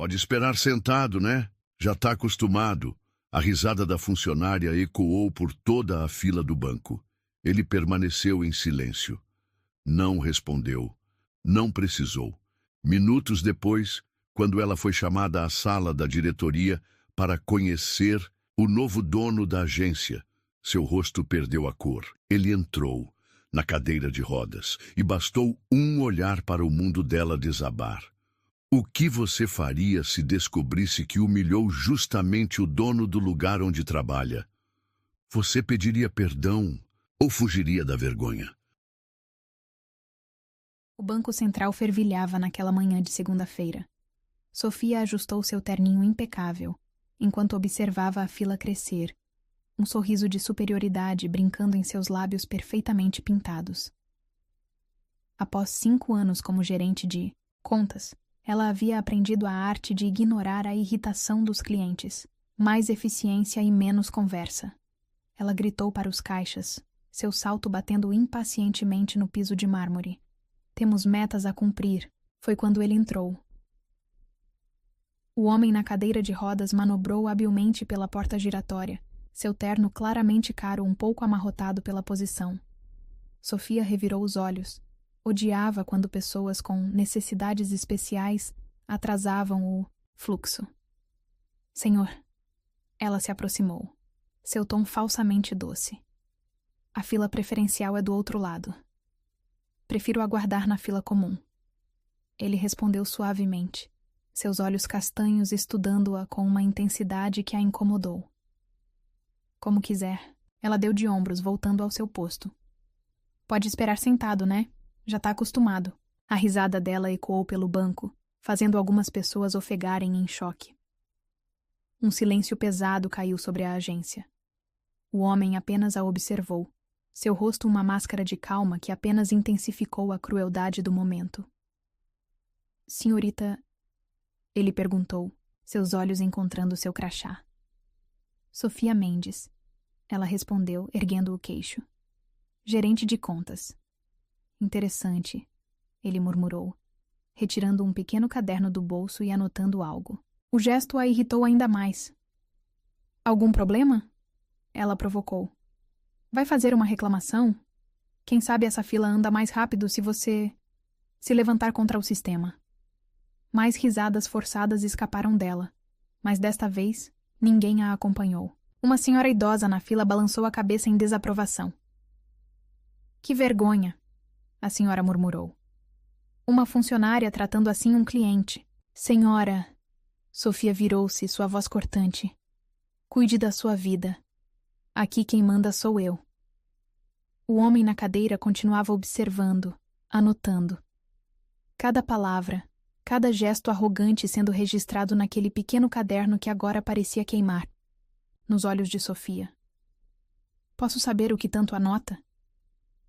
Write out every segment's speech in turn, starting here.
Pode esperar sentado, né? Já tá acostumado. A risada da funcionária ecoou por toda a fila do banco. Ele permaneceu em silêncio. Não respondeu. Não precisou. Minutos depois, quando ela foi chamada à sala da diretoria para conhecer o novo dono da agência, seu rosto perdeu a cor. Ele entrou na cadeira de rodas e bastou um olhar para o mundo dela desabar. O que você faria se descobrisse que humilhou justamente o dono do lugar onde trabalha? Você pediria perdão ou fugiria da vergonha? O Banco Central fervilhava naquela manhã de segunda-feira. Sofia ajustou seu terninho impecável, enquanto observava a fila crescer, um sorriso de superioridade brincando em seus lábios perfeitamente pintados. Após 5 anos como gerente de contas, ela havia aprendido a arte de ignorar a irritação dos clientes, mais eficiência e menos conversa. Ela gritou para os caixas, seu salto batendo impacientemente no piso de mármore. Temos metas a cumprir, foi quando ele entrou. O homem na cadeira de rodas manobrou habilmente pela porta giratória, seu terno claramente caro um pouco amarrotado pela posição. Sofia revirou os olhos. Odiava quando pessoas com necessidades especiais atrasavam o fluxo. Senhor. Ela se aproximou, seu tom falsamente doce. A fila preferencial é do outro lado. Prefiro aguardar na fila comum. Ele respondeu suavemente, seus olhos castanhos estudando-a com uma intensidade que a incomodou. Como quiser. Ela deu de ombros, voltando ao seu posto. Pode esperar sentado, né? Já tá acostumado. A risada dela ecoou pelo banco, fazendo algumas pessoas ofegarem em choque. Um silêncio pesado caiu sobre a agência. O homem apenas a observou, seu rosto uma máscara de calma que apenas intensificou a crueldade do momento. Senhorita, ele perguntou, seus olhos encontrando seu crachá. Sofia Mendes. Ela respondeu, erguendo o queixo. Gerente de contas. Interessante, ele murmurou, retirando um pequeno caderno do bolso e anotando algo. O gesto a irritou ainda mais. Algum problema? Ela provocou. Vai fazer uma reclamação? Quem sabe essa fila anda mais rápido se você se levantar contra o sistema. Mais risadas forçadas escaparam dela, mas desta vez ninguém a acompanhou. Uma senhora idosa na fila balançou a cabeça em desaprovação. Que vergonha, a senhora murmurou. Uma funcionária tratando assim um cliente. Senhora, Sofia virou-se, sua voz cortante. Cuide da sua vida. Aqui quem manda sou eu. O homem na cadeira continuava observando, anotando. Cada palavra, cada gesto arrogante sendo registrado naquele pequeno caderno que agora parecia queimar. Nos olhos de Sofia. Posso saber o que tanto anota?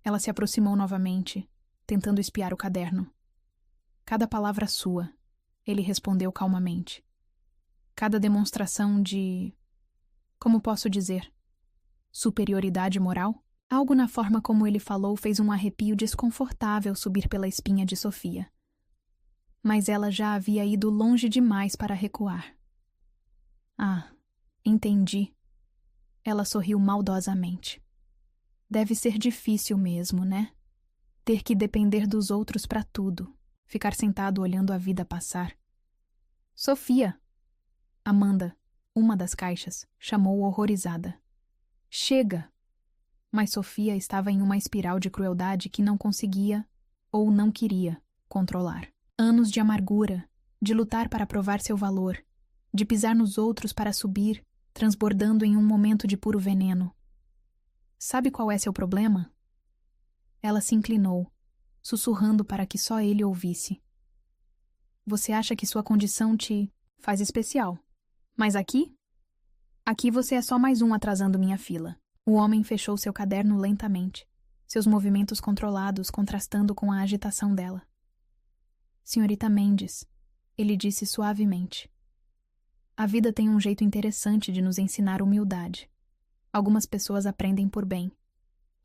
Ela se aproximou novamente, tentando espiar o caderno. Cada palavra sua, ele respondeu calmamente. Cada demonstração de... Como posso dizer? Superioridade moral? Algo na forma como ele falou fez um arrepio desconfortável subir pela espinha de Sofia. Mas ela já havia ido longe demais para recuar. Ah, entendi. Ela sorriu maldosamente. Deve ser difícil mesmo, né? Ter que depender dos outros para tudo. Ficar sentado olhando a vida passar. Sofia! Amanda, uma das caixas, chamou horrorizada. Chega! Mas Sofia estava em uma espiral de crueldade que não conseguia, ou não queria, controlar. Anos de amargura, de lutar para provar seu valor, de pisar nos outros para subir, transbordando em um momento de puro veneno. Sabe qual é seu problema? Ela se inclinou, sussurrando para que só ele ouvisse. Você acha que sua condição te faz especial. Mas aqui? Aqui você é só mais um atrasando minha fila. O homem fechou seu caderno lentamente, seus movimentos controlados contrastando com a agitação dela. Senhorita Mendes, ele disse suavemente. A vida tem um jeito interessante de nos ensinar humildade. Algumas pessoas aprendem por bem.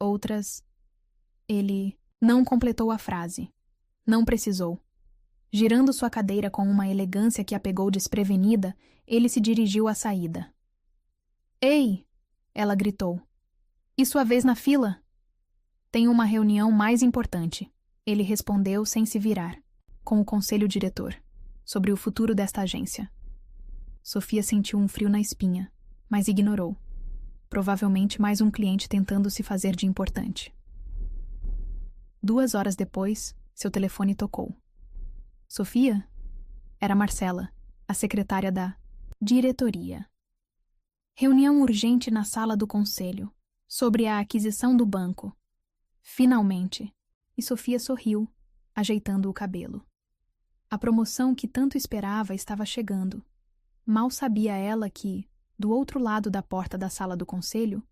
Outras... Ele não completou a frase. Não precisou. Girando sua cadeira com uma elegância que a pegou desprevenida, ele se dirigiu à saída. Ei! Ela gritou. E sua vez na fila? Tenho uma reunião mais importante, ele respondeu sem se virar, com o conselho diretor, sobre o futuro desta agência. Sofia sentiu um frio na espinha, mas ignorou. Provavelmente mais um cliente tentando se fazer de importante. 2 horas depois, seu telefone tocou. Sofia? Era Marcela, a secretária da diretoria. Reunião urgente na sala do conselho, sobre a aquisição do banco. Finalmente. E Sofia sorriu, ajeitando o cabelo. A promoção que tanto esperava estava chegando. Mal sabia ela que, do outro lado da porta da sala do conselho,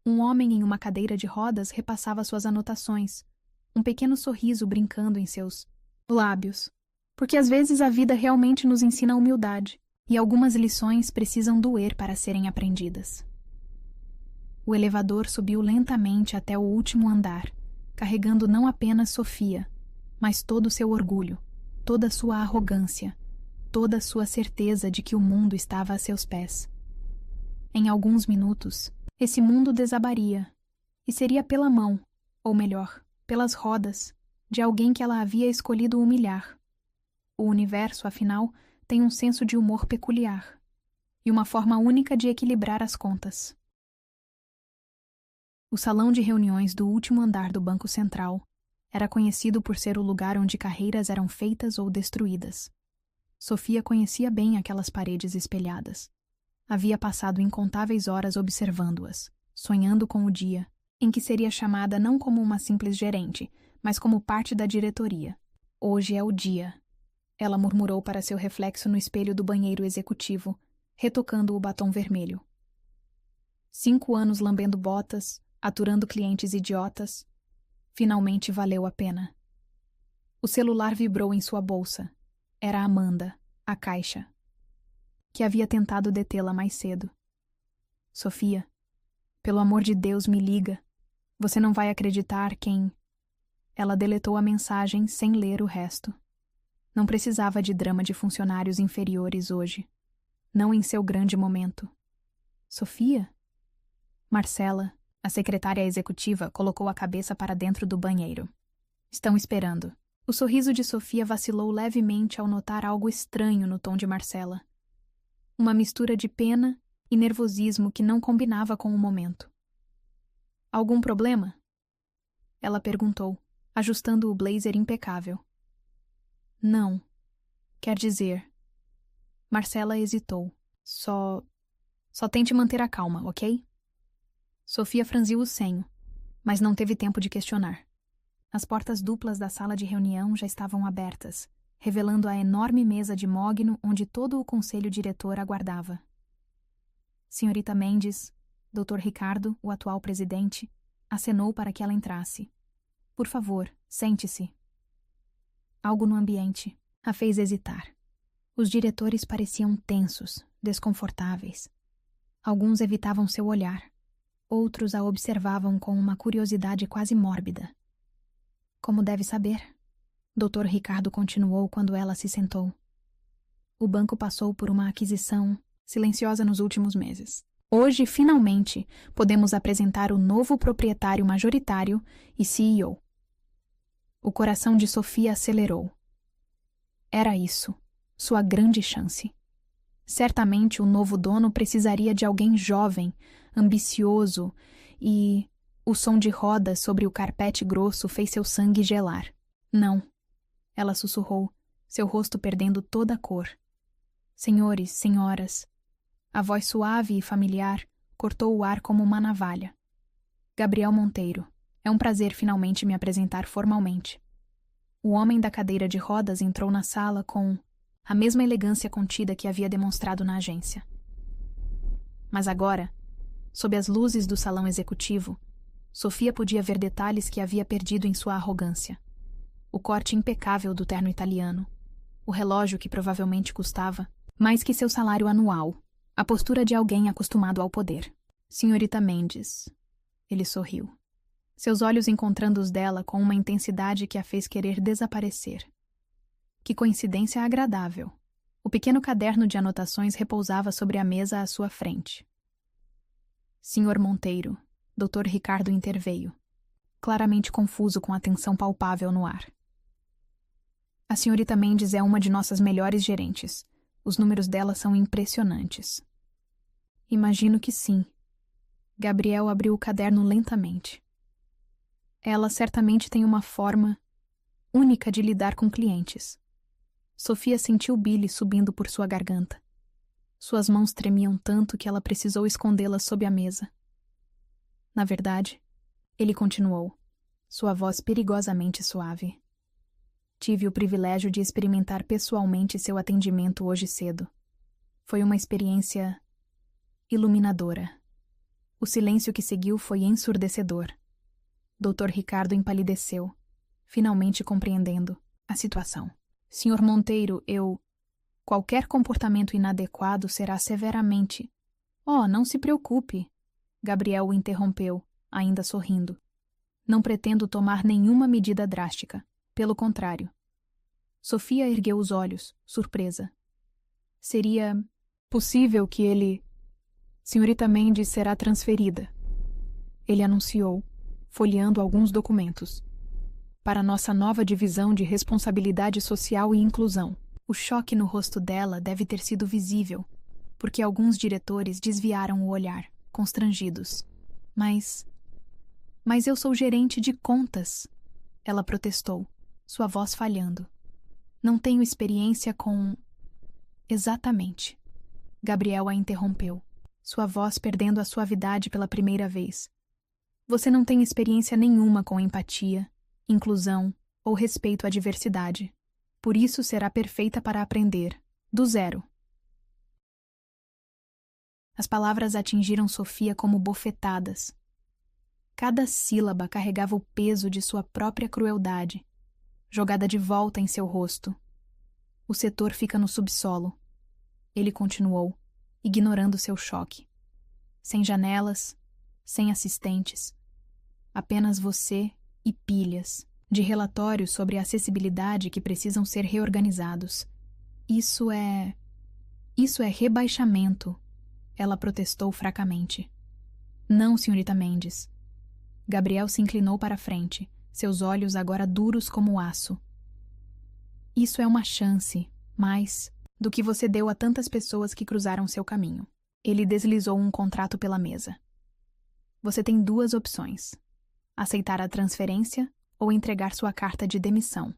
um homem em uma cadeira de rodas repassava suas anotações, um pequeno sorriso brincando em seus lábios. Porque às vezes a vida realmente nos ensina humildade, e algumas lições precisam doer para serem aprendidas. O elevador subiu lentamente até o último andar, carregando não apenas Sofia, mas todo o seu orgulho, toda a sua arrogância, toda a sua certeza de que o mundo estava a seus pés. Em alguns minutos, esse mundo desabaria, e seria pela mão, ou melhor, pelas rodas, de alguém que ela havia escolhido humilhar. O universo, afinal, tem um senso de humor peculiar, e uma forma única de equilibrar as contas. O salão de reuniões do último andar do Banco Central era conhecido por ser o lugar onde carreiras eram feitas ou destruídas. Sofia conhecia bem aquelas paredes espelhadas. Havia passado incontáveis horas observando-as, sonhando com o dia em que seria chamada não como uma simples gerente, mas como parte da diretoria. Hoje é o dia. Ela murmurou para seu reflexo no espelho do banheiro executivo, retocando o batom vermelho. 5 anos lambendo botas, aturando clientes idiotas. Finalmente valeu a pena. O celular vibrou em sua bolsa. Era Amanda, a caixa, que havia tentado detê-la mais cedo. Sofia, pelo amor de Deus, me liga. Você não vai acreditar quem... Ela deletou a mensagem sem ler o resto. Não precisava de drama de funcionários inferiores hoje. Não em seu grande momento. Sofia? Marcela, a secretária executiva, colocou a cabeça para dentro do banheiro. Estão esperando. O sorriso de Sofia vacilou levemente ao notar algo estranho no tom de Marcela. Uma mistura de pena e nervosismo que não combinava com o momento. Algum problema? Ela perguntou, ajustando o blazer impecável. Não. Quer dizer... Marcela hesitou. Só tente manter a calma, ok? Sofia franziu o senho, mas não teve tempo de questionar. As portas duplas da sala de reunião já estavam abertas, revelando a enorme mesa de mogno onde todo o conselho diretor aguardava. Senhorita Mendes, Dr. Ricardo, o atual presidente, acenou para que ela entrasse. Por favor, sente-se. Algo no ambiente a fez hesitar. Os diretores pareciam tensos, desconfortáveis. Alguns evitavam seu olhar. Outros a observavam com uma curiosidade quase mórbida. Como deve saber, Dr. Ricardo continuou quando ela se sentou. O banco passou por uma aquisição silenciosa nos últimos meses. Hoje, finalmente, podemos apresentar o novo proprietário majoritário e CEO. O coração de Sofia acelerou. Era isso, sua grande chance. Certamente o novo dono precisaria de alguém jovem, ambicioso e... O som de rodas sobre o carpete grosso fez seu sangue gelar. Não. Ela sussurrou, seu rosto perdendo toda a cor. Senhores, senhoras. A voz suave e familiar cortou o ar como uma navalha. Gabriel Monteiro. É um prazer finalmente me apresentar formalmente. O homem da cadeira de rodas entrou na sala com a mesma elegância contida que havia demonstrado na agência. Mas agora, sob as luzes do salão executivo, Sofia podia ver detalhes que havia perdido em sua arrogância. O corte impecável do terno italiano, o relógio que provavelmente custava mais que seu salário anual, a postura de alguém acostumado ao poder. Senhorita Mendes. Ele sorriu. Seus olhos encontrando os dela com uma intensidade que a fez querer desaparecer. Que coincidência agradável. O pequeno caderno de anotações repousava sobre a mesa à sua frente. Senhor Monteiro, Dr. Ricardo interveio, claramente confuso com a tensão palpável no ar. A senhorita Mendes é uma de nossas melhores gerentes. Os números dela são impressionantes. Imagino que sim. Gabriel abriu o caderno lentamente. Ela certamente tem uma forma única de lidar com clientes. Sofia sentiu o bile subindo por sua garganta. Suas mãos tremiam tanto que ela precisou escondê-las sob a mesa. Na verdade, ele continuou, sua voz perigosamente suave. Tive o privilégio de experimentar pessoalmente seu atendimento hoje cedo. Foi uma experiência iluminadora. O silêncio que seguiu foi ensurdecedor. Dr. Ricardo empalideceu, finalmente compreendendo a situação. Senhor Monteiro, Qualquer comportamento inadequado será severamente... Oh, não se preocupe. Gabriel o interrompeu, ainda sorrindo. Não pretendo tomar nenhuma medida drástica. Pelo contrário. Sofia ergueu os olhos, surpresa. Seria possível que ele... Senhorita Mendes será transferida. Ele anunciou, folheando alguns documentos. Para nossa nova divisão de responsabilidade social e inclusão. O choque no rosto dela deve ter sido visível, porque alguns diretores desviaram o olhar, constrangidos. Mas eu sou gerente de contas, ela protestou, sua voz falhando. Não tenho experiência com... Exatamente. Gabriel a interrompeu, sua voz perdendo a suavidade pela primeira vez. Você não tem experiência nenhuma com empatia, inclusão ou respeito à diversidade. Por isso será perfeita para aprender, do zero. As palavras atingiram Sofia como bofetadas. Cada sílaba carregava o peso de sua própria crueldade, jogada de volta em seu rosto. O setor fica no subsolo. Ele continuou, ignorando seu choque. Sem janelas, sem assistentes. Apenas você e pilhas de relatórios sobre acessibilidade que precisam ser reorganizados. Isso é rebaixamento, ela protestou fracamente. Não, senhorita Mendes. Gabriel se inclinou para a frente, seus olhos agora duros como aço. Isso é uma chance, mais do que você deu a tantas pessoas que cruzaram seu caminho. Ele deslizou um contrato pela mesa. Você tem duas opções: aceitar a transferência ou entregar sua carta de demissão.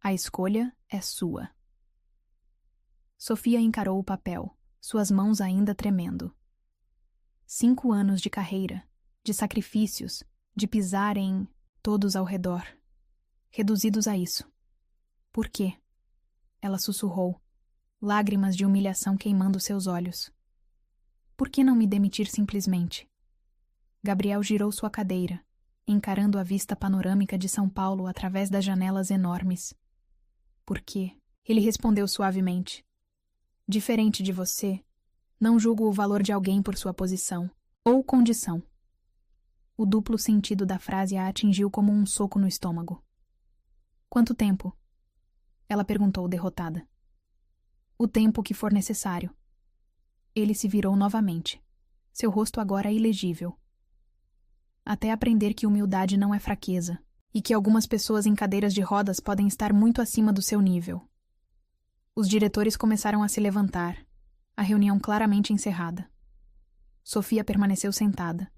A escolha é sua. Sofia encarou o papel, suas mãos ainda tremendo. 5 anos de carreira, de sacrifícios, de pisar em todos ao redor, reduzidos a isso. Por quê? Ela sussurrou, lágrimas de humilhação queimando seus olhos. Por que não me demitir simplesmente? Gabriel girou sua cadeira, encarando a vista panorâmica de São Paulo através das janelas enormes. Por quê? Ele respondeu suavemente. Diferente de você, não julgo o valor de alguém por sua posição ou condição. O duplo sentido da frase a atingiu como um soco no estômago. Quanto tempo? Ela perguntou, derrotada. O tempo que for necessário. Ele se virou novamente, seu rosto agora ilegível. Até aprender que humildade não é fraqueza, e que algumas pessoas em cadeiras de rodas podem estar muito acima do seu nível. Os diretores começaram a se levantar, a reunião claramente encerrada. Sofia permaneceu sentada,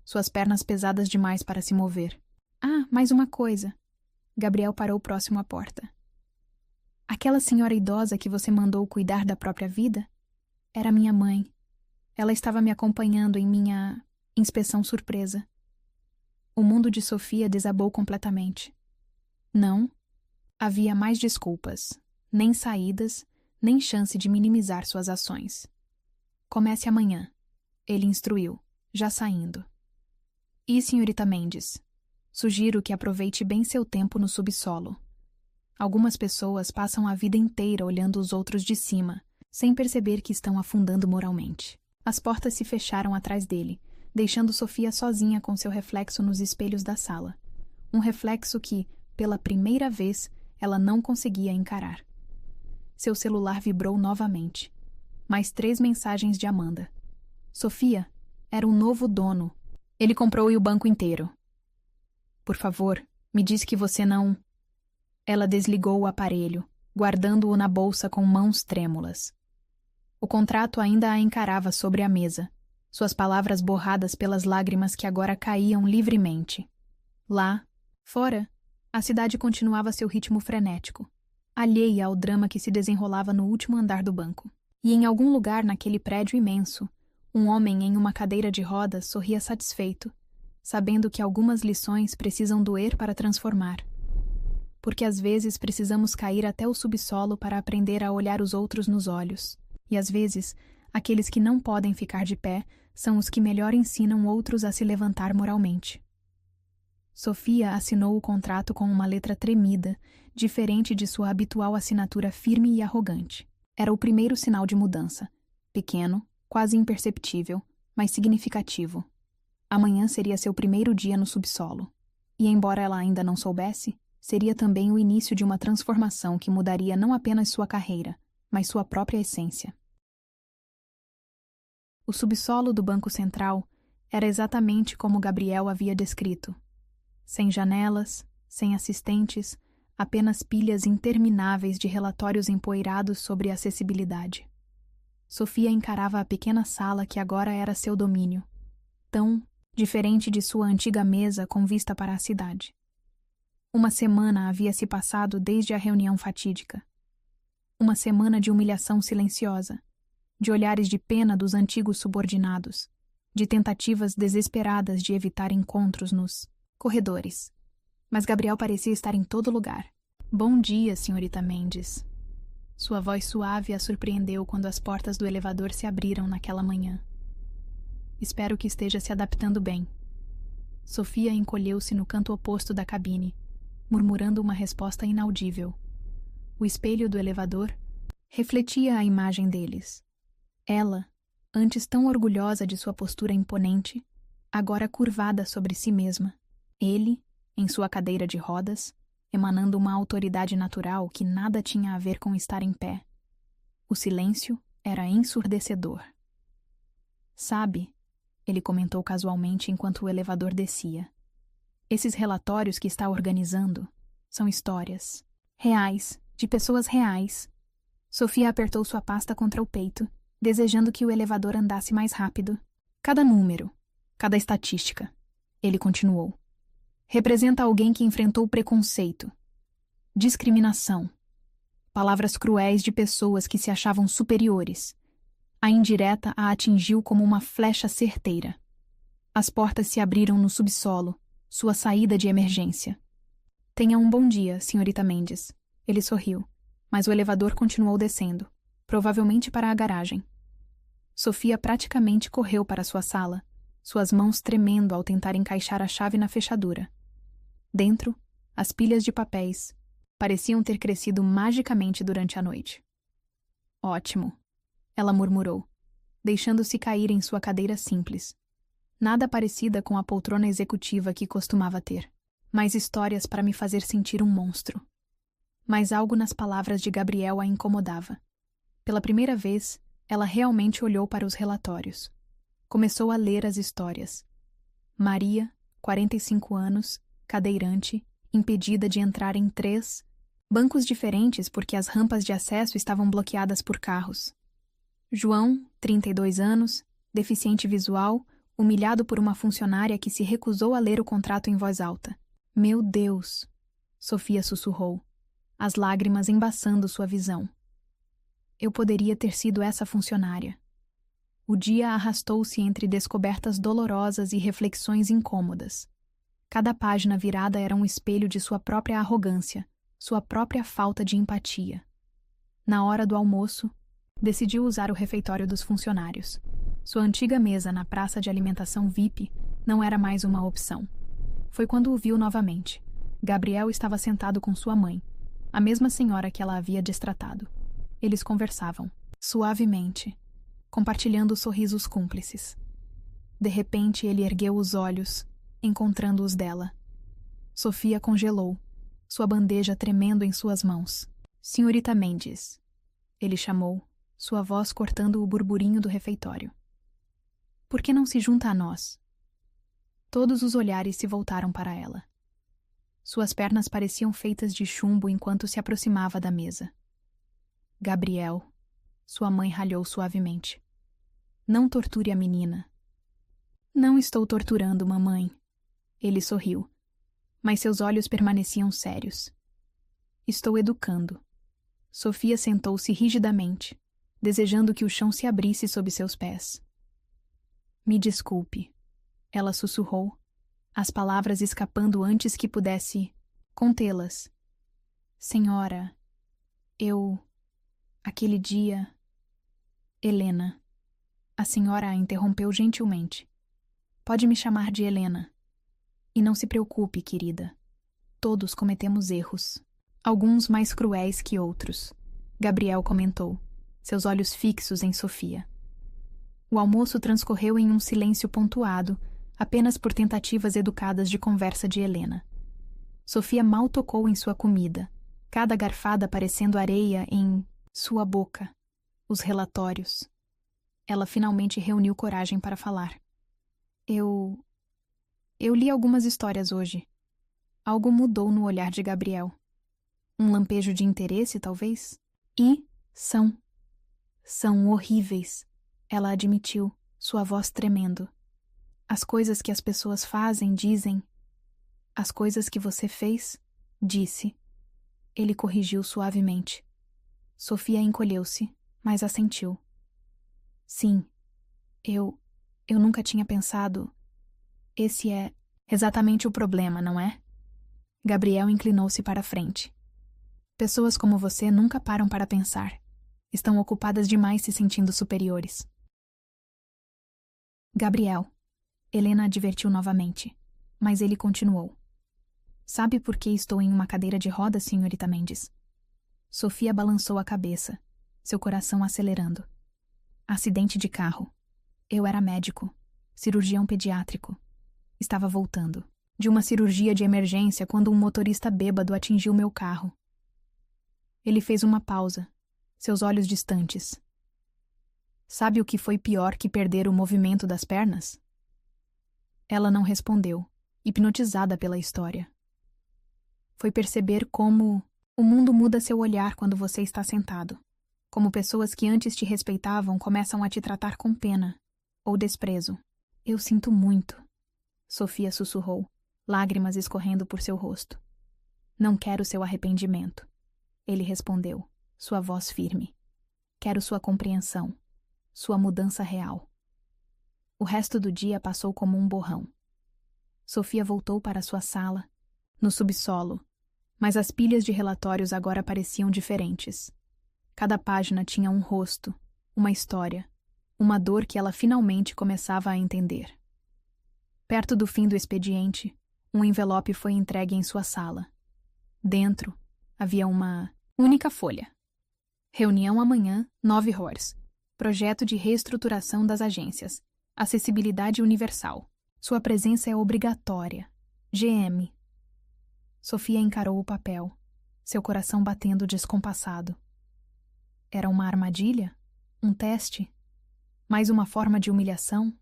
suas pernas pesadas demais para se mover. Ah, mais uma coisa. Gabriel parou próximo à porta. Aquela senhora idosa que você mandou cuidar da própria vida era minha mãe. Ela estava me acompanhando em minha inspeção surpresa. O mundo de Sofia desabou completamente. Não havia mais desculpas, nem saídas, nem chance de minimizar suas ações. Comece amanhã, ele instruiu, já saindo. E, senhorita Mendes, sugiro que aproveite bem seu tempo no subsolo. Algumas pessoas passam a vida inteira olhando os outros de cima, sem perceber que estão afundando moralmente. As portas se fecharam atrás dele, deixando Sofia sozinha com seu reflexo nos espelhos da sala. Um reflexo que, pela primeira vez, ela não conseguia encarar. Seu celular vibrou novamente. Mais 3 mensagens de Amanda. Sofia era o novo dono. Ele comprou-lhe o banco inteiro. Por favor, me diz que você não... Ela desligou o aparelho, guardando-o na bolsa com mãos trêmulas. O contrato ainda a encarava sobre a mesa, suas palavras borradas pelas lágrimas que agora caíam livremente. Lá, fora, a cidade continuava seu ritmo frenético, alheia ao drama que se desenrolava no último andar do banco. E em algum lugar naquele prédio imenso, um homem em uma cadeira de rodas sorria satisfeito, sabendo que algumas lições precisam doer para transformar. Porque às vezes precisamos cair até o subsolo para aprender a olhar os outros nos olhos. E às vezes, aqueles que não podem ficar de pé são os que melhor ensinam outros a se levantar moralmente. Sofia assinou o contrato com uma letra tremida, diferente de sua habitual assinatura firme e arrogante. Era o primeiro sinal de mudança. Pequeno, quase imperceptível, mas significativo. Amanhã seria seu primeiro dia no subsolo. E embora ela ainda não soubesse, seria também o início de uma transformação que mudaria não apenas sua carreira, mas sua própria essência. O subsolo do Banco Central era exatamente como Gabriel havia descrito. Sem janelas, sem assistentes, apenas pilhas intermináveis de relatórios empoeirados sobre acessibilidade. Sofia encarava a pequena sala que agora era seu domínio, tão diferente de sua antiga mesa com vista para a cidade. Uma semana havia se passado desde a reunião fatídica. Uma semana de humilhação silenciosa, de olhares de pena dos antigos subordinados, de tentativas desesperadas de evitar encontros nos corredores. Mas Gabriel parecia estar em todo lugar. Bom dia, senhorita Mendes. Sua voz suave a surpreendeu quando as portas do elevador se abriram naquela manhã. Espero que esteja se adaptando bem. Sofia encolheu-se no canto oposto da cabine, murmurando uma resposta inaudível. O espelho do elevador refletia a imagem deles. Ela, antes tão orgulhosa de sua postura imponente, agora curvada sobre si mesma. Ele, em sua cadeira de rodas, emanando uma autoridade natural que nada tinha a ver com estar em pé. O silêncio era ensurdecedor. Sabe, ele comentou casualmente enquanto o elevador descia. Esses relatórios que está organizando são histórias reais, de pessoas reais. Sofia apertou sua pasta contra o peito, desejando que o elevador andasse mais rápido. Cada número, cada estatística, ele continuou, representa alguém que enfrentou preconceito, discriminação, palavras cruéis de pessoas que se achavam superiores. A indireta a atingiu como uma flecha certeira. As portas se abriram no subsolo, sua saída de emergência. Tenha um bom dia, senhorita Mendes. Ele sorriu, mas o elevador continuou descendo, provavelmente para a garagem. Sofia praticamente correu para sua sala, suas mãos tremendo ao tentar encaixar a chave na fechadura. Dentro, as pilhas de papéis pareciam ter crescido magicamente durante a noite. Ótimo, ela murmurou, deixando-se cair em sua cadeira simples. Nada parecida com a poltrona executiva que costumava ter. Mais histórias para me fazer sentir um monstro. Mas algo nas palavras de Gabriel a incomodava. Pela primeira vez, ela realmente olhou para os relatórios. Começou a ler as histórias. Maria, 45 anos, cadeirante, impedida de entrar em 3 bancos diferentes porque as rampas de acesso estavam bloqueadas por carros. João, 32 anos, deficiente visual, humilhado por uma funcionária que se recusou a ler o contrato em voz alta. Meu Deus! Sofia sussurrou, as lágrimas embaçando sua visão. Eu poderia ter sido essa funcionária. O dia arrastou-se entre descobertas dolorosas e reflexões incômodas. Cada página virada era um espelho de sua própria arrogância, sua própria falta de empatia. Na hora do almoço, decidiu usar o refeitório dos funcionários. Sua antiga mesa na praça de alimentação VIP não era mais uma opção. Foi quando o viu novamente. Gabriel estava sentado com sua mãe, a mesma senhora que ela havia destratado. Eles conversavam, suavemente, compartilhando sorrisos cúmplices. De repente ele ergueu os olhos, encontrando os dela. Sofia congelou, sua bandeja tremendo em suas mãos. Senhorita Mendes, Ele chamou, sua voz cortando o burburinho do refeitório. Por que não se junta a nós? Todos os olhares se voltaram para ela. Suas pernas pareciam feitas de chumbo enquanto se aproximava da mesa. Gabriel, sua mãe ralhou suavemente. Não torture a menina. Não estou torturando, mamãe. Ele sorriu, mas seus olhos permaneciam sérios. Estou educando. Sofia sentou-se rigidamente, desejando que o chão se abrisse sob seus pés. Me desculpe, ela sussurrou, as palavras escapando antes que pudesse contê-las. Senhora, aquele dia... Helena. A senhora a interrompeu gentilmente. Pode me chamar de Helena. E não se preocupe, querida. Todos cometemos erros. Alguns mais cruéis que outros. Gabriel comentou, seus olhos fixos em Sofia. O almoço transcorreu em um silêncio pontuado, apenas por tentativas educadas de conversa de Helena. Sofia mal tocou em sua comida, cada garfada parecendo areia em sua boca. Os relatórios. Ela finalmente reuniu coragem para falar. Eu li algumas histórias hoje. Algo mudou no olhar de Gabriel. Um lampejo de interesse, talvez? E são horríveis, ela admitiu, sua voz tremendo. As coisas que as pessoas fazem, dizem. As coisas que você fez, disse. Ele corrigiu suavemente. Sofia encolheu-se, mas assentiu. Sim, eu nunca tinha pensado. Esse é exatamente o problema, não é? Gabriel inclinou-se para a frente. Pessoas como você nunca param para pensar. Estão ocupadas demais se sentindo superiores. Gabriel, Helena advertiu novamente, mas ele continuou. Sabe por que estou em uma cadeira de rodas, senhorita Mendes? Sofia balançou a cabeça, seu coração acelerando. Acidente de carro. Eu era médico, cirurgião pediátrico. Estava voltando de uma cirurgia de emergência quando um motorista bêbado atingiu meu carro. Ele fez uma pausa, seus olhos distantes. Sabe o que foi pior que perder o movimento das pernas? Ela não respondeu, hipnotizada pela história. Foi perceber como o mundo muda seu olhar quando você está sentado. Como pessoas que antes te respeitavam começam a te tratar com pena ou desprezo. Eu sinto muito, Sofia sussurrou, lágrimas escorrendo por seu rosto. Não quero seu arrependimento. Ele respondeu, sua voz firme. Quero sua compreensão, sua mudança real. O resto do dia passou como um borrão. Sofia voltou para sua sala, no subsolo, mas as pilhas de relatórios agora pareciam diferentes. Cada página tinha um rosto, uma história, uma dor que ela finalmente começava a entender. Perto do fim do expediente, um envelope foi entregue em sua sala. Dentro, havia uma única folha. Reunião amanhã, 9 horas. Projeto de reestruturação das agências. Acessibilidade universal. Sua presença é obrigatória. GM. Sofia encarou o papel, seu coração batendo descompassado. Era uma armadilha? Um teste? Mais uma forma de humilhação?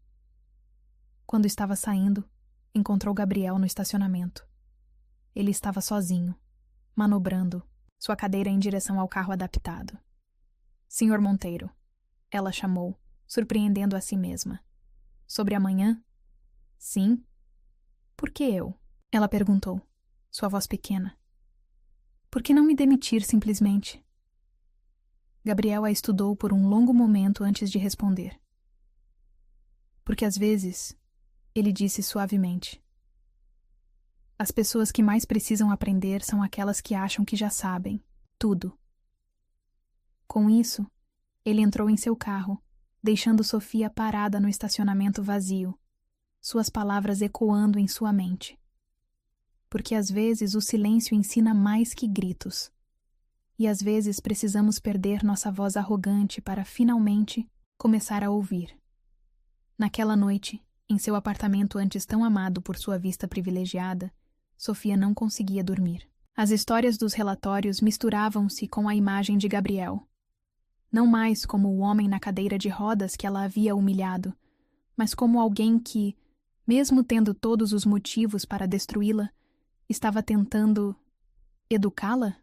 Quando estava saindo, encontrou Gabriel no estacionamento. Ele estava sozinho, manobrando, sua cadeira em direção ao carro adaptado. Senhor Monteiro, ela chamou, surpreendendo a si mesma. Sobre amanhã? Sim. Por que eu? Ela perguntou, sua voz pequena. Por que não me demitir simplesmente? Gabriel a estudou por um longo momento antes de responder. Porque às vezes, ele disse suavemente, as pessoas que mais precisam aprender são aquelas que acham que já sabem tudo. Com isso, ele entrou em seu carro, deixando Sofia parada no estacionamento vazio, suas palavras ecoando em sua mente. Porque às vezes o silêncio ensina mais que gritos. E às vezes precisamos perder nossa voz arrogante para finalmente começar a ouvir. Naquela noite, em seu apartamento antes tão amado por sua vista privilegiada, Sofia não conseguia dormir. As histórias dos relatórios misturavam-se com a imagem de Gabriel. Não mais como o homem na cadeira de rodas que ela havia humilhado, mas como alguém que, mesmo tendo todos os motivos para destruí-la, estava tentando educá-la?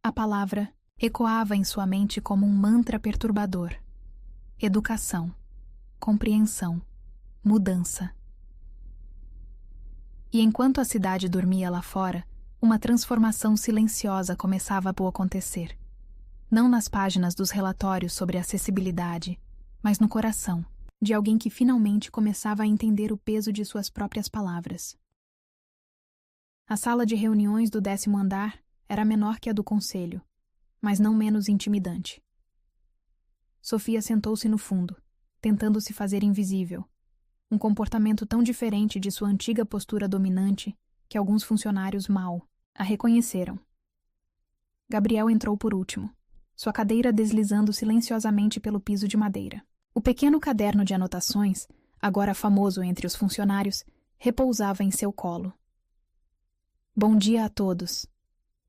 A palavra ecoava em sua mente como um mantra perturbador. Educação, compreensão, mudança. E enquanto a cidade dormia lá fora, uma transformação silenciosa começava a acontecer. Não nas páginas dos relatórios sobre acessibilidade, mas no coração, de alguém que finalmente começava a entender o peso de suas próprias palavras. A sala de reuniões do 10º andar era menor que a do conselho, mas não menos intimidante. Sofia sentou-se no fundo, tentando se fazer invisível, um comportamento tão diferente de sua antiga postura dominante que alguns funcionários mal a reconheceram. Gabriel entrou por último, sua cadeira deslizando silenciosamente pelo piso de madeira. O pequeno caderno de anotações, agora famoso entre os funcionários, repousava em seu colo. Bom dia a todos,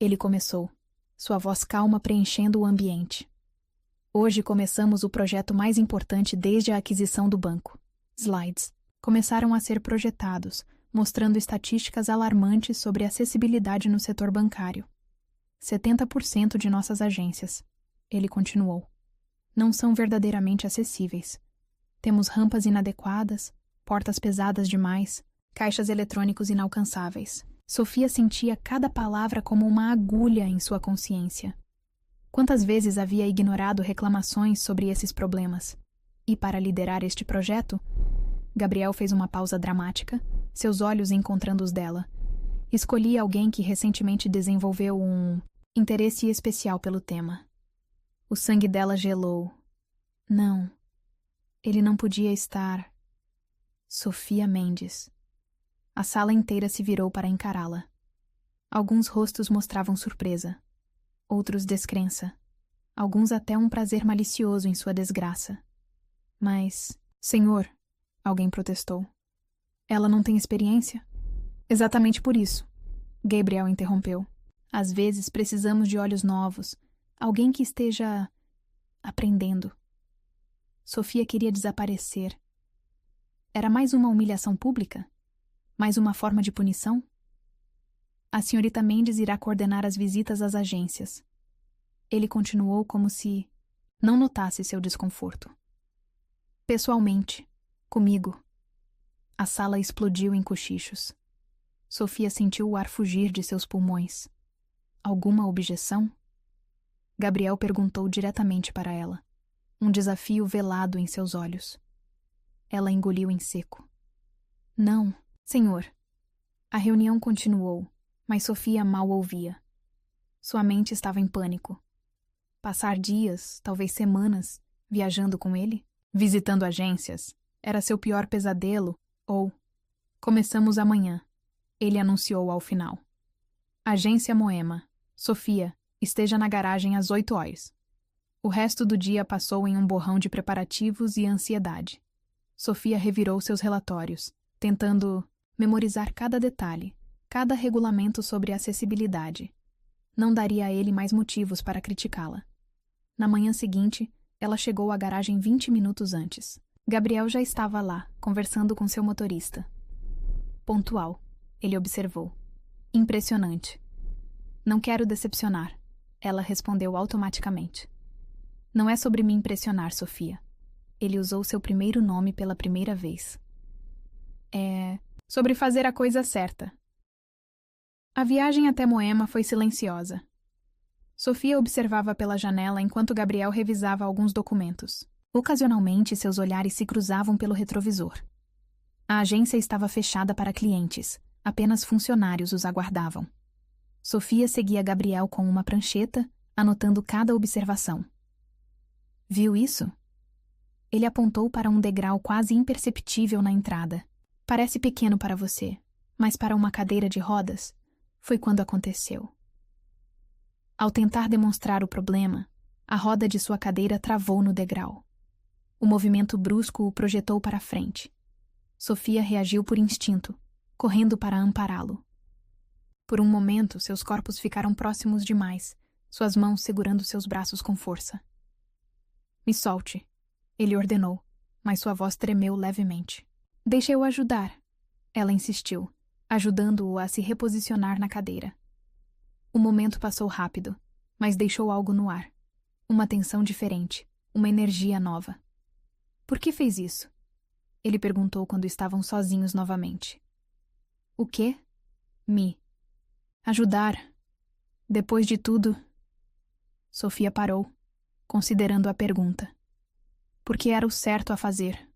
ele começou, sua voz calma preenchendo o ambiente. Hoje começamos o projeto mais importante desde a aquisição do banco. Slides começaram a ser projetados, mostrando estatísticas alarmantes sobre acessibilidade no setor bancário. 70% de nossas agências, ele continuou, não são verdadeiramente acessíveis. Temos rampas inadequadas, portas pesadas demais, caixas eletrônicos inalcançáveis. Sofia sentia cada palavra como uma agulha em sua consciência. Quantas vezes havia ignorado reclamações sobre esses problemas? E para liderar este projeto, Gabriel fez uma pausa dramática, seus olhos encontrando os dela. Escolhi alguém que recentemente desenvolveu um interesse especial pelo tema. O sangue dela gelou. Não. Ele não podia estar. Sofia Mendes. A sala inteira se virou para encará-la. Alguns rostos mostravam surpresa. Outros descrença. Alguns até um prazer malicioso em sua desgraça. Mas, senhor, alguém protestou. Ela não tem experiência? Exatamente por isso, Gabriel interrompeu. Às vezes precisamos de olhos novos, alguém que esteja aprendendo. Sofia queria desaparecer. Era mais uma humilhação pública? Mais uma forma de punição? A senhorita Mendes irá coordenar as visitas às agências. Ele continuou como se não notasse seu desconforto. Pessoalmente, comigo. A sala explodiu em cochichos. Sofia sentiu o ar fugir de seus pulmões. Alguma objeção? Gabriel perguntou diretamente para ela, um desafio velado em seus olhos. Ela engoliu em seco. Não, senhor. A reunião continuou, mas Sofia mal ouvia. Sua mente estava em pânico. Passar dias, talvez semanas, viajando com ele? Visitando agências? Era seu pior pesadelo? Ou... Começamos amanhã, ele anunciou ao final. Agência Moema. Sofia, esteja na garagem às 8 horas. O resto do dia passou em um borrão de preparativos e ansiedade. Sofia revirou seus relatórios, tentando memorizar cada detalhe, cada regulamento sobre acessibilidade. Não daria a ele mais motivos para criticá-la. Na manhã seguinte, ela chegou à garagem 20 minutos antes. Gabriel já estava lá, conversando com seu motorista. Pontual, ele observou. Impressionante. Não quero decepcionar, ela respondeu automaticamente. Não é sobre me impressionar, Sofia. Ele usou seu primeiro nome pela primeira vez. É sobre fazer a coisa certa. A viagem até Moema foi silenciosa. Sofia observava pela janela enquanto Gabriel revisava alguns documentos. Ocasionalmente, seus olhares se cruzavam pelo retrovisor. A agência estava fechada para clientes. Apenas funcionários os aguardavam. Sofia seguia Gabriel com uma prancheta, anotando cada observação. Viu isso? Ele apontou para um degrau quase imperceptível na entrada. Parece pequeno para você, mas para uma cadeira de rodas, foi quando aconteceu. Ao tentar demonstrar o problema, a roda de sua cadeira travou no degrau. O movimento brusco o projetou para frente. Sofia reagiu por instinto, correndo para ampará-lo. Por um momento, seus corpos ficaram próximos demais, suas mãos segurando seus braços com força. Me solte, ele ordenou, mas sua voz tremeu levemente. Deixa eu ajudar, ela insistiu, ajudando-o a se reposicionar na cadeira. O momento passou rápido, mas deixou algo no ar. Uma tensão diferente, uma energia nova. Por que fez isso? Ele perguntou quando estavam sozinhos novamente. O quê? Me. Ajudar. Depois de tudo. Sofia parou, considerando a pergunta. Porque era o certo a fazer.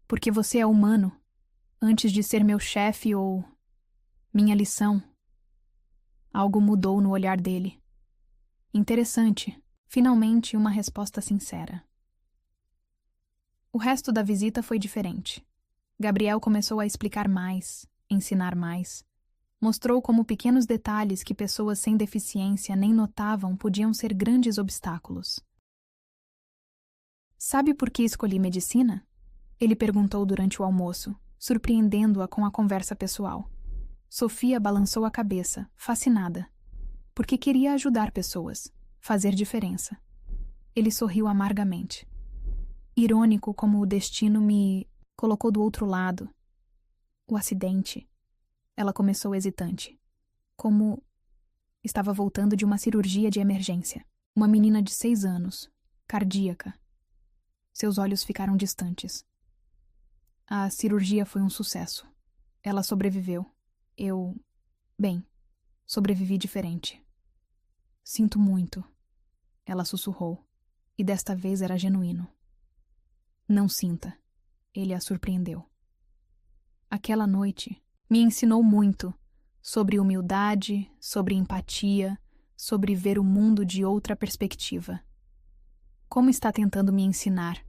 Porque você é humano, antes de ser meu chefe ou minha lição. Algo mudou no olhar dele. Interessante, finalmente uma resposta sincera. O resto da visita foi diferente. Gabriel começou a explicar mais, ensinar mais. Mostrou como pequenos detalhes que pessoas sem deficiência nem notavam podiam ser grandes obstáculos. Sabe por que escolhi medicina? Ele perguntou durante o almoço, surpreendendo-a com a conversa pessoal. Sofia balançou a cabeça, fascinada. Porque queria ajudar pessoas, fazer diferença. Ele sorriu amargamente. Irônico como o destino me colocou do outro lado. O acidente. Ela começou hesitante. Como estava voltando de uma cirurgia de emergência. Uma menina de 6 anos, cardíaca. Seus olhos ficaram distantes. A cirurgia foi um sucesso. Ela sobreviveu. Bem, sobrevivi diferente. Sinto muito. Ela sussurrou. E desta vez era genuíno. Não sinta. Ele a surpreendeu. Aquela noite me ensinou muito sobre humildade, sobre empatia, sobre ver o mundo de outra perspectiva. Como está tentando me ensinar?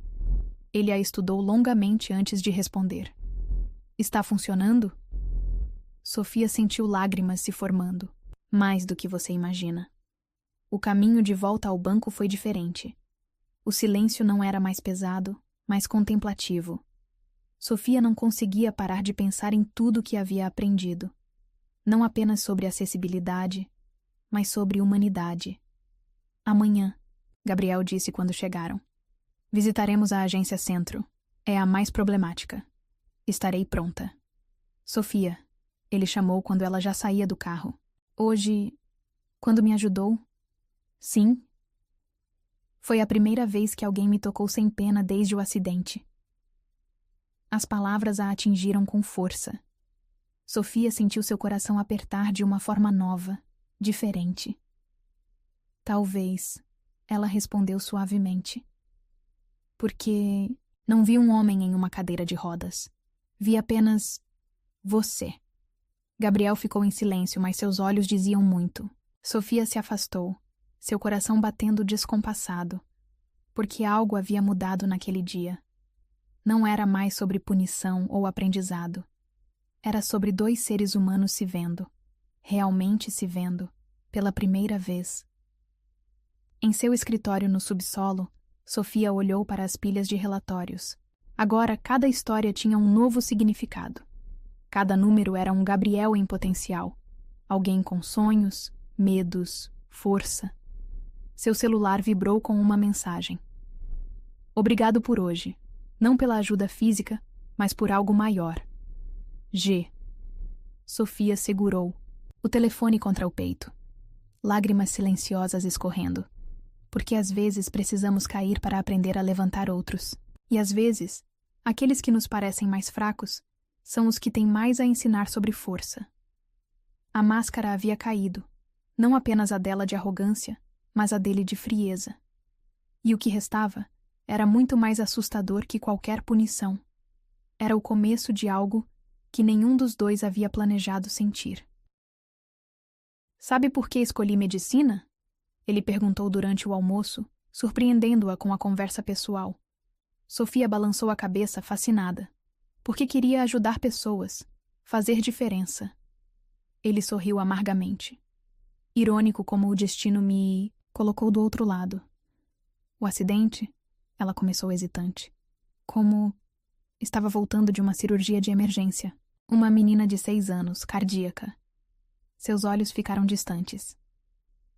Ele a estudou longamente antes de responder. Está funcionando? Sofia sentiu lágrimas se formando, mais do que você imagina. O caminho de volta ao banco foi diferente. O silêncio não era mais pesado, mais contemplativo. Sofia não conseguia parar de pensar em tudo o que havia aprendido. Não apenas sobre acessibilidade, mas sobre humanidade. Amanhã, Gabriel disse quando chegaram. Visitaremos a agência Centro. É a mais problemática. Estarei pronta. Sofia, ele chamou quando ela já saía do carro. Hoje, quando me ajudou? Sim. Foi a primeira vez que alguém me tocou sem pena desde o acidente. As palavras a atingiram com força. Sofia sentiu seu coração apertar de uma forma nova, diferente. Talvez, ela respondeu suavemente. Porque não vi um homem em uma cadeira de rodas. Vi apenas você. Gabriel ficou em silêncio, mas seus olhos diziam muito. Sofia se afastou, seu coração batendo descompassado, porque algo havia mudado naquele dia. Não era mais sobre punição ou aprendizado. Era sobre 2 seres humanos se vendo, realmente se vendo, pela primeira vez. Em seu escritório no subsolo, Sofia olhou para as pilhas de relatórios. Agora cada história tinha um novo significado. Cada número era um Gabriel em potencial. Alguém com sonhos, medos, força. Seu celular vibrou com uma mensagem. Obrigado por hoje. Não pela ajuda física, mas por algo maior. G. Sofia segurou o telefone contra o peito. Lágrimas silenciosas escorrendo. Porque às vezes precisamos cair para aprender a levantar outros. E às vezes, aqueles que nos parecem mais fracos são os que têm mais a ensinar sobre força. A máscara havia caído, não apenas a dela de arrogância, mas a dele de frieza. E o que restava era muito mais assustador que qualquer punição. Era o começo de algo que nenhum dos dois havia planejado sentir. Sabe por que escolhi medicina? Ele perguntou durante o almoço, surpreendendo-a com a conversa pessoal. Sofia balançou a cabeça fascinada, porque queria ajudar pessoas, fazer diferença. Ele sorriu amargamente. Irônico como o destino me colocou do outro lado. O acidente? Ela começou hesitante. Como estava voltando de uma cirurgia de emergência. Uma menina de 6 anos, cardíaca. Seus olhos ficaram distantes.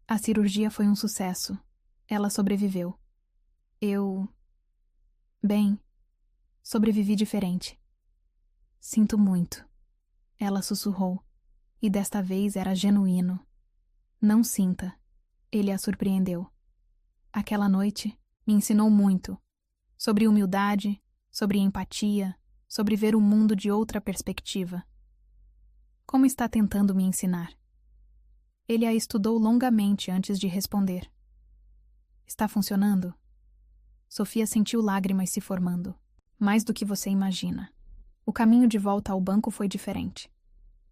A cirurgia foi um sucesso. Ela sobreviveu. Eu... Bem, sobrevivi diferente. Sinto muito. Ela sussurrou, e desta vez era genuíno. Não sinta. Ele a surpreendeu. Aquela noite me ensinou muito. Sobre humildade, sobre empatia, sobre ver o mundo de outra perspectiva. Como está tentando me ensinar? Ele a estudou longamente antes de responder. Está funcionando? Sofia sentiu lágrimas se formando. Mais do que você imagina. O caminho de volta ao banco foi diferente.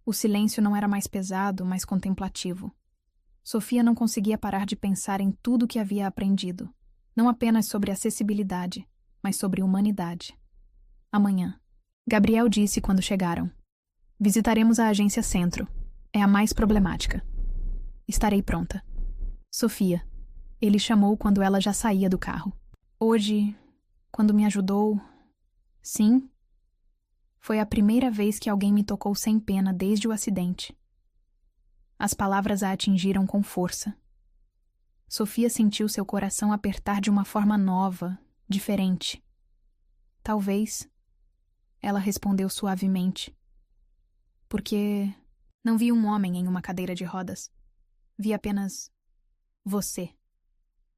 O silêncio não era mais pesado, mas contemplativo. Sofia não conseguia parar de pensar em tudo que havia aprendido. Não apenas sobre acessibilidade, mas sobre humanidade. Amanhã. Gabriel disse quando chegaram. Visitaremos a agência Centro. É a mais problemática. Estarei pronta. Sofia. Ele chamou quando ela já saía do carro. Hoje, quando me ajudou... Sim? Foi a primeira vez que alguém me tocou sem pena desde o acidente. As palavras a atingiram com força. Sofia sentiu seu coração apertar de uma forma nova, diferente. Talvez, ela respondeu suavemente. Porque não vi um homem em uma cadeira de rodas. Vi apenas você.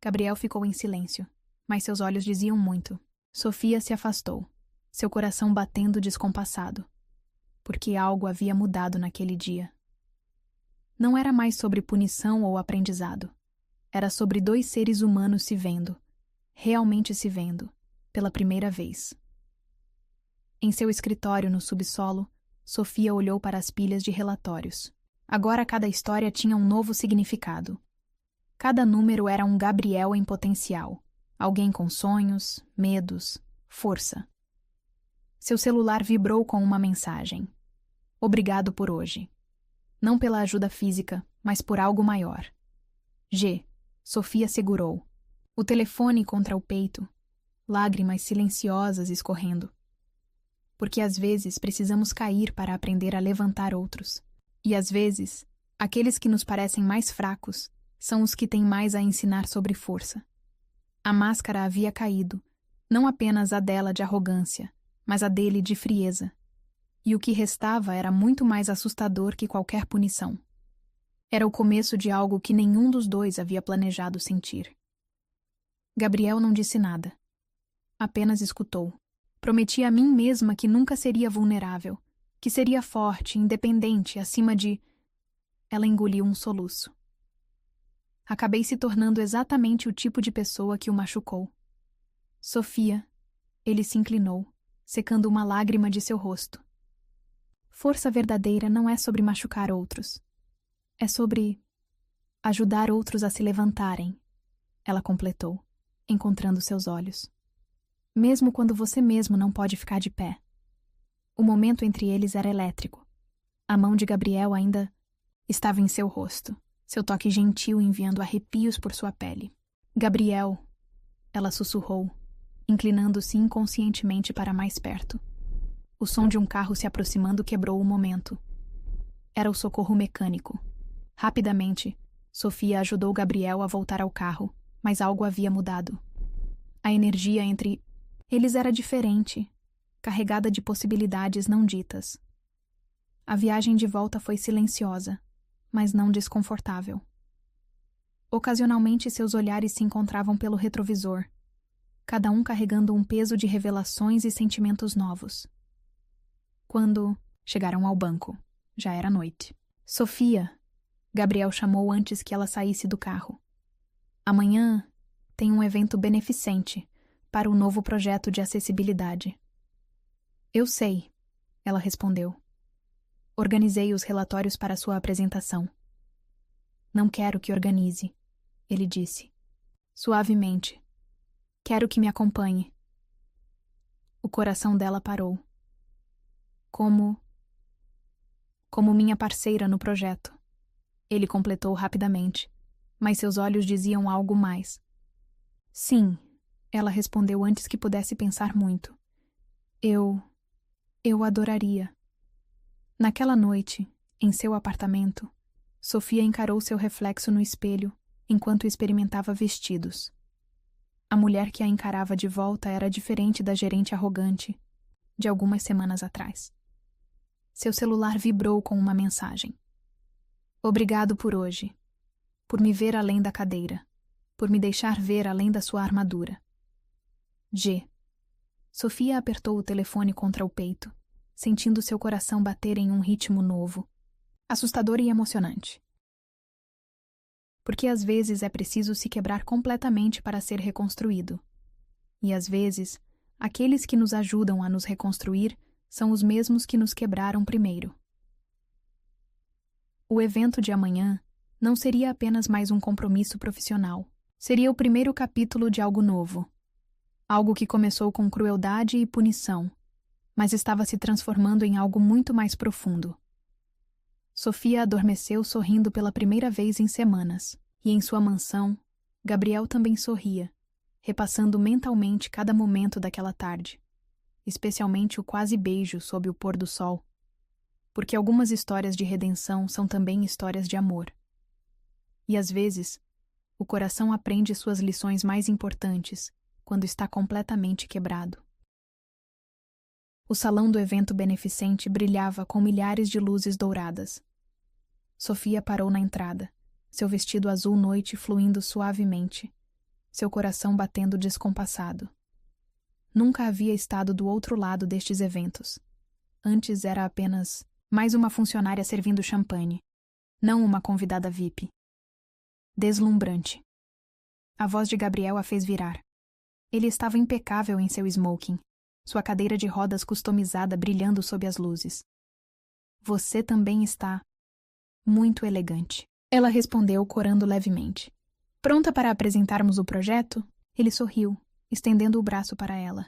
Gabriel ficou em silêncio, mas seus olhos diziam muito. Sofia se afastou, seu coração batendo descompassado, porque algo havia mudado naquele dia. Não era mais sobre punição ou aprendizado. Era sobre dois seres humanos se vendo, realmente se vendo, pela primeira vez. Em seu escritório no subsolo, Sofia olhou para as pilhas de relatórios. Agora cada história tinha um novo significado. Cada número era um Gabriel em potencial, alguém com sonhos, medos, força. Seu celular vibrou com uma mensagem. Obrigado por hoje. Não pela ajuda física, mas por algo maior. G. Sofia segurou. O telefone contra o peito. Lágrimas silenciosas escorrendo. Porque às vezes precisamos cair para aprender a levantar outros. E às vezes, aqueles que nos parecem mais fracos são os que têm mais a ensinar sobre força. A máscara havia caído, não apenas a dela de arrogância, mas a dele de frieza. E o que restava era muito mais assustador que qualquer punição. Era o começo de algo que nenhum dos dois havia planejado sentir. Gabriel não disse nada. Apenas escutou. Prometi a mim mesma que nunca seria vulnerável, que seria forte, independente, acima de... Ela engoliu um soluço. Acabei se tornando exatamente o tipo de pessoa que o machucou. Sofia. Ele se inclinou, secando uma lágrima de seu rosto. Força verdadeira não é sobre machucar outros. É sobre ajudar outros a se levantarem, ela completou, encontrando seus olhos. Mesmo quando você mesmo não pode ficar de pé. O momento entre eles era elétrico. A mão de Gabriel ainda estava em seu rosto, seu toque gentil enviando arrepios por sua pele. Gabriel, ela sussurrou, inclinando-se inconscientemente para mais perto. O som de um carro se aproximando quebrou o momento. Era o socorro mecânico. Rapidamente, Sofia ajudou Gabriel a voltar ao carro, mas algo havia mudado. A energia entre eles era diferente, carregada de possibilidades não ditas. A viagem de volta foi silenciosa, mas não desconfortável. Ocasionalmente seus olhares se encontravam pelo retrovisor, cada um carregando um peso de revelações e sentimentos novos. Quando chegaram ao banco, já era noite. Sofia, Gabriel chamou antes que ela saísse do carro. Amanhã tem um evento beneficente para o novo projeto de acessibilidade. Eu sei, ela respondeu. Organizei os relatórios para sua apresentação. Não quero que organize, ele disse, suavemente. Quero que me acompanhe. O coração dela parou. Como minha parceira no projeto. Ele completou rapidamente, mas seus olhos diziam algo mais. Sim, ela respondeu antes que pudesse pensar muito. Eu adoraria. Naquela noite, em seu apartamento, Sofia encarou seu reflexo no espelho enquanto experimentava vestidos. A mulher que a encarava de volta era diferente da gerente arrogante de algumas semanas atrás. Seu celular vibrou com uma mensagem. Obrigado por hoje, por me ver além da cadeira, por me deixar ver além da sua armadura. G. Sofia apertou o telefone contra o peito, sentindo seu coração bater em um ritmo novo, assustador e emocionante. Porque às vezes é preciso se quebrar completamente para ser reconstruído. E às vezes, aqueles que nos ajudam a nos reconstruir são os mesmos que nos quebraram primeiro. O evento de amanhã não seria apenas mais um compromisso profissional. Seria o primeiro capítulo de algo novo. Algo que começou com crueldade e punição, mas estava se transformando em algo muito mais profundo. Sofia adormeceu sorrindo pela primeira vez em semanas, e em sua mansão, Gabriel também sorria, repassando mentalmente cada momento daquela tarde, especialmente o quase beijo sob o pôr do sol, porque algumas histórias de redenção são também histórias de amor. E às vezes, o coração aprende suas lições mais importantes quando está completamente quebrado. O salão do evento beneficente brilhava com milhares de luzes douradas. Sofia parou na entrada, seu vestido azul noite fluindo suavemente, seu coração batendo descompassado. Nunca havia estado do outro lado destes eventos. Antes era apenas mais uma funcionária servindo champanhe, não uma convidada VIP. Deslumbrante. A voz de Gabriel a fez virar. Ele estava impecável em seu smoking, sua cadeira de rodas customizada brilhando sob as luzes. Você também está muito elegante. Ela respondeu, corando levemente. Pronta para apresentarmos o projeto? Ele sorriu, estendendo o braço para ela.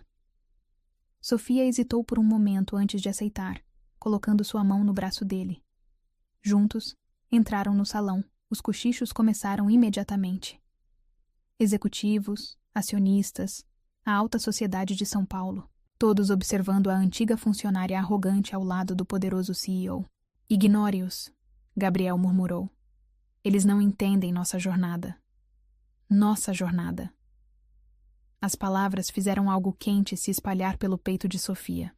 Sofia hesitou por um momento antes de aceitar, colocando sua mão no braço dele. Juntos, entraram no salão. Os cochichos começaram imediatamente. Executivos, acionistas, a alta sociedade de São Paulo, todos observando a antiga funcionária arrogante ao lado do poderoso CEO. Ignore-os, Gabriel murmurou. Eles não entendem nossa jornada. Nossa jornada. As palavras fizeram algo quente se espalhar pelo peito de Sofia.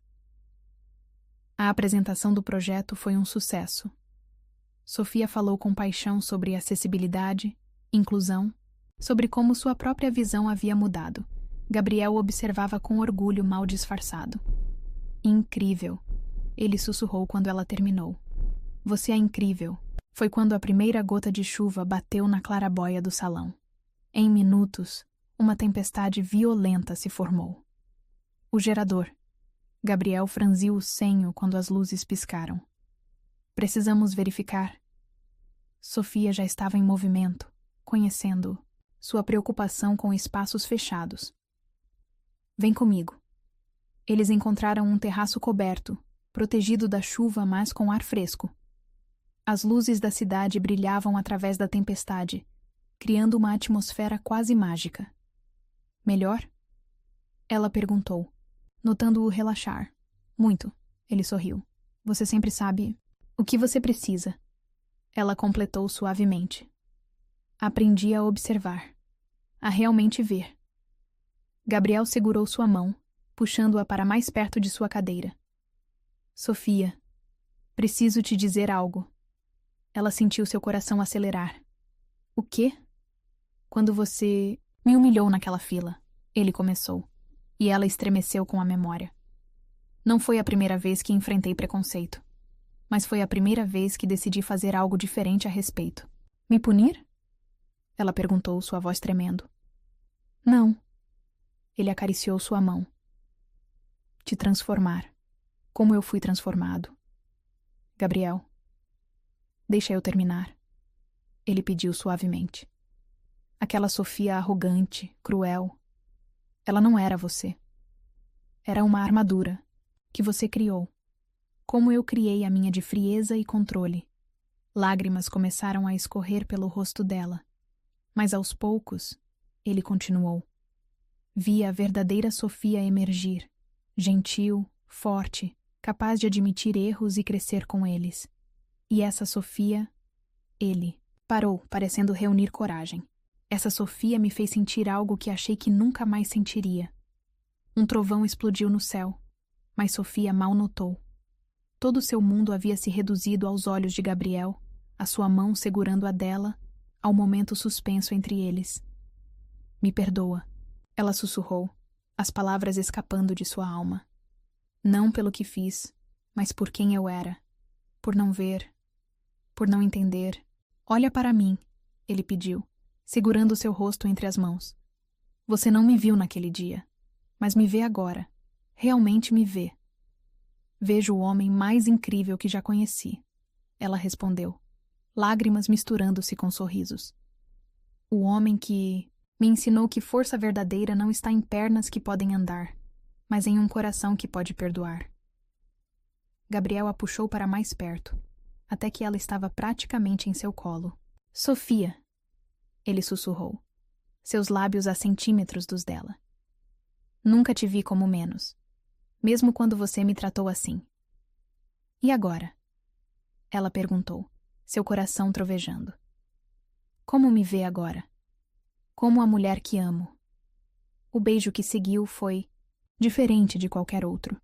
A apresentação do projeto foi um sucesso. Sofia falou com paixão sobre acessibilidade, inclusão, sobre como sua própria visão havia mudado. Gabriel observava com orgulho mal disfarçado. Incrível, ele sussurrou quando ela terminou. Você é incrível. Foi quando a primeira gota de chuva bateu na clarabóia do salão. Em minutos, uma tempestade violenta se formou. O gerador. Gabriel franziu o senho quando as luzes piscaram. Precisamos verificar. Sofia já estava em movimento, conhecendo sua preocupação com espaços fechados. Vem comigo. Eles encontraram um terraço coberto, protegido da chuva, mas com ar fresco. As luzes da cidade brilhavam através da tempestade, criando uma atmosfera quase mágica. Melhor? Ela perguntou, notando-o relaxar. Muito, ele sorriu. Você sempre sabe o que você precisa. Ela completou suavemente. Aprendi a observar, a realmente ver. Gabriel segurou sua mão, puxando-a para mais perto de sua cadeira. Sofia, preciso te dizer algo. Ela sentiu seu coração acelerar. O quê? Quando você me humilhou naquela fila, ele começou, e ela estremeceu com a memória. Não foi a primeira vez que enfrentei preconceito, mas foi a primeira vez que decidi fazer algo diferente a respeito. Me punir? Ela perguntou, sua voz tremendo. Não. Ele acariciou sua mão. Te transformar. Como eu fui transformado. Gabriel. Deixa eu terminar. Ele pediu suavemente. Aquela Sofia arrogante, cruel. Ela não era você. Era uma armadura que você criou. Como eu criei a minha de frieza e controle. Lágrimas começaram a escorrer pelo rosto dela. Mas aos poucos, ele continuou. Vi a verdadeira Sofia emergir, gentil, forte, capaz de admitir erros e crescer com eles. E essa Sofia, ele, parou, parecendo reunir coragem. Essa Sofia me fez sentir algo que achei que nunca mais sentiria. Um trovão explodiu no céu, mas Sofia mal notou. Todo o seu mundo havia se reduzido aos olhos de Gabriel, a sua mão segurando a dela, ao momento suspenso entre eles. Me perdoa, ela sussurrou, as palavras escapando de sua alma. Não pelo que fiz, mas por quem eu era. Por não ver, por não entender. Olha para mim, ele pediu, segurando seu rosto entre as mãos. Você não me viu naquele dia, mas me vê agora. Realmente me vê. Vejo o homem mais incrível que já conheci, ela respondeu, lágrimas misturando-se com sorrisos. O homem que me ensinou que força verdadeira não está em pernas que podem andar, mas em um coração que pode perdoar. Gabriel a puxou para mais perto, até que ela estava praticamente em seu colo. Sofia, ele sussurrou, seus lábios a centímetros dos dela. Nunca te vi como menos, mesmo quando você me tratou assim. E agora? Ela perguntou, seu coração trovejando. Como me vê agora? Como a mulher que amo. O beijo que seguiu foi diferente de qualquer outro.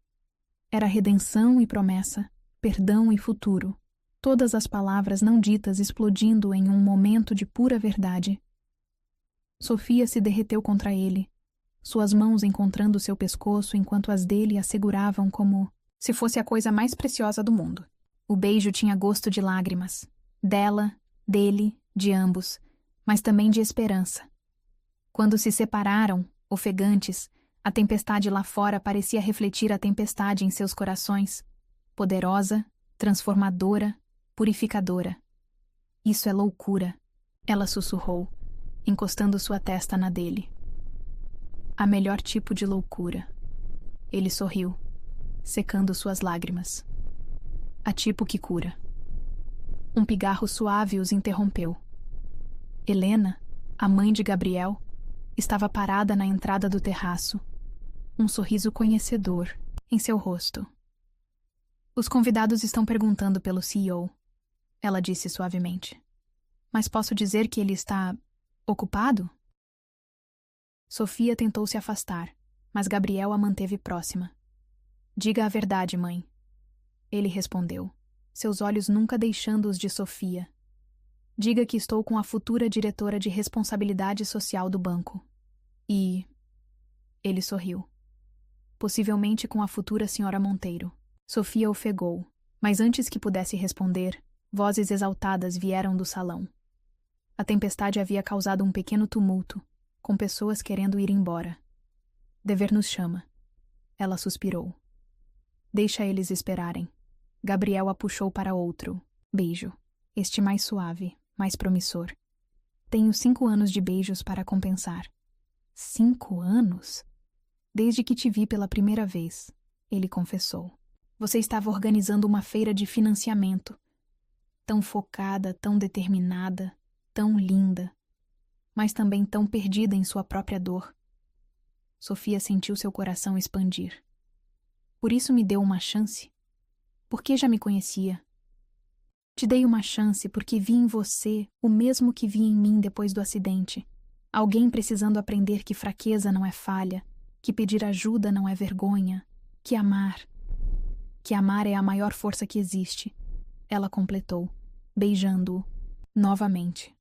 Era redenção e promessa, perdão e futuro, todas as palavras não ditas explodindo em um momento de pura verdade. Sofia se derreteu contra ele, suas mãos encontrando seu pescoço enquanto as dele a seguravam como se fosse a coisa mais preciosa do mundo. O beijo tinha gosto de lágrimas, dela, dele, de ambos, mas também de esperança. Quando se separaram, ofegantes, a tempestade lá fora parecia refletir a tempestade em seus corações, poderosa, transformadora, purificadora. Isso é loucura, ela sussurrou, encostando sua testa na dele. A melhor tipo de loucura. Ele sorriu, secando suas lágrimas. A tipo que cura. Um pigarro suave os interrompeu. Helena, a mãe de Gabriel, estava parada na entrada do terraço, um sorriso conhecedor em seu rosto. Os convidados estão perguntando pelo CEO, ela disse suavemente. Mas posso dizer que ele está ocupado? Sofia tentou se afastar, mas Gabriel a manteve próxima. Diga a verdade, mãe. Ele respondeu, seus olhos nunca deixando os de Sofia. Diga que estou com a futura diretora de responsabilidade social do banco. E... Ele sorriu. Possivelmente com a futura senhora Monteiro. Sofia ofegou, mas antes que pudesse responder, vozes exaltadas vieram do salão. A tempestade havia causado um pequeno tumulto, com pessoas querendo ir embora. Dever nos chama. Ela suspirou. Deixa eles esperarem. Gabriel a puxou para outro beijo, este mais suave, mais promissor. Tenho 5 anos de beijos para compensar. 5 anos? Desde que te vi pela primeira vez, ele confessou. Você estava organizando uma feira de financiamento. Tão focada, tão determinada, tão linda, mas também tão perdida em sua própria dor. Sofia sentiu seu coração expandir. Por isso me deu uma chance? Porque já me conhecia. Te dei uma chance porque vi em você o mesmo que vi em mim depois do acidente. Alguém precisando aprender que fraqueza não é falha, que pedir ajuda não é vergonha, que amar é a maior força que existe. Ela completou, beijando-o novamente.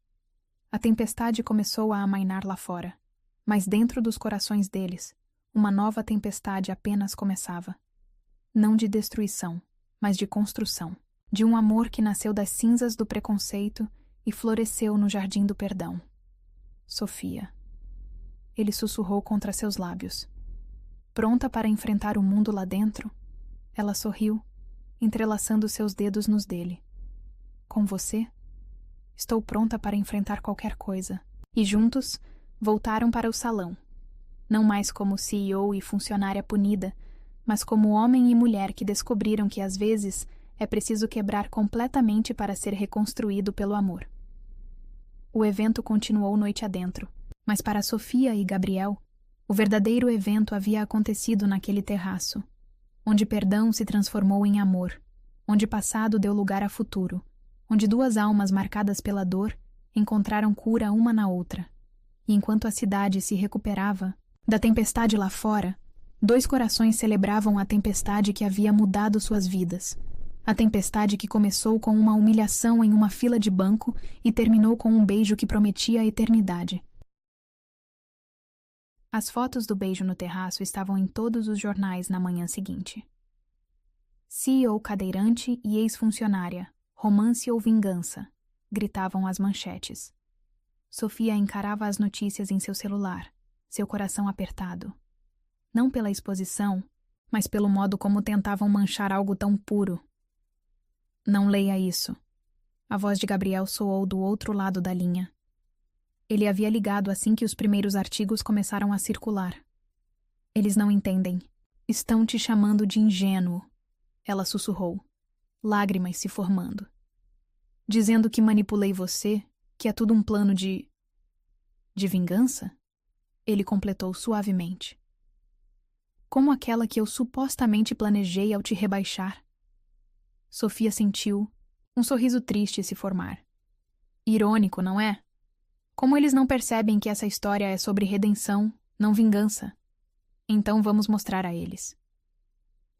A tempestade começou a amainar lá fora, mas dentro dos corações deles, uma nova tempestade apenas começava. Não de destruição, mas de construção, de um amor que nasceu das cinzas do preconceito e floresceu no jardim do perdão. Sofia. Ele sussurrou contra seus lábios. Pronta para enfrentar o mundo lá dentro? Ela sorriu, entrelaçando seus dedos nos dele. Com você? Estou pronta para enfrentar qualquer coisa. E juntos, voltaram para o salão. Não mais como CEO e funcionária punida, mas como homem e mulher que descobriram que às vezes é preciso quebrar completamente para ser reconstruído pelo amor. O evento continuou noite adentro, mas para Sofia e Gabriel, o verdadeiro evento havia acontecido naquele terraço, onde perdão se transformou em amor, onde passado deu lugar a futuro, onde 2 almas marcadas pela dor encontraram cura uma na outra, E enquanto a cidade se recuperava da tempestade lá fora, 2 corações celebravam a tempestade que havia mudado suas vidas. A tempestade que começou com uma humilhação em uma fila de banco e terminou com um beijo que prometia a eternidade. As fotos do beijo no terraço estavam em todos os jornais na manhã seguinte. CEO cadeirante e ex-funcionária, romance ou vingança, gritavam as manchetes. Sofia encarava as notícias em seu celular, seu coração apertado. Não pela exposição, mas pelo modo como tentavam manchar algo tão puro. Não leia isso. A voz de Gabriel soou do outro lado da linha. Ele havia ligado assim que os primeiros artigos começaram a circular. Eles não entendem. Estão te chamando de ingênuo. Ela sussurrou, lágrimas se formando. Dizendo que manipulei você, que é tudo um plano de vingança? Ele completou suavemente. Como aquela que eu supostamente planejei ao te rebaixar. Sofia sentiu um sorriso triste se formar. Irônico, não é? Como eles não percebem que essa história é sobre redenção, não vingança? Então vamos mostrar a eles.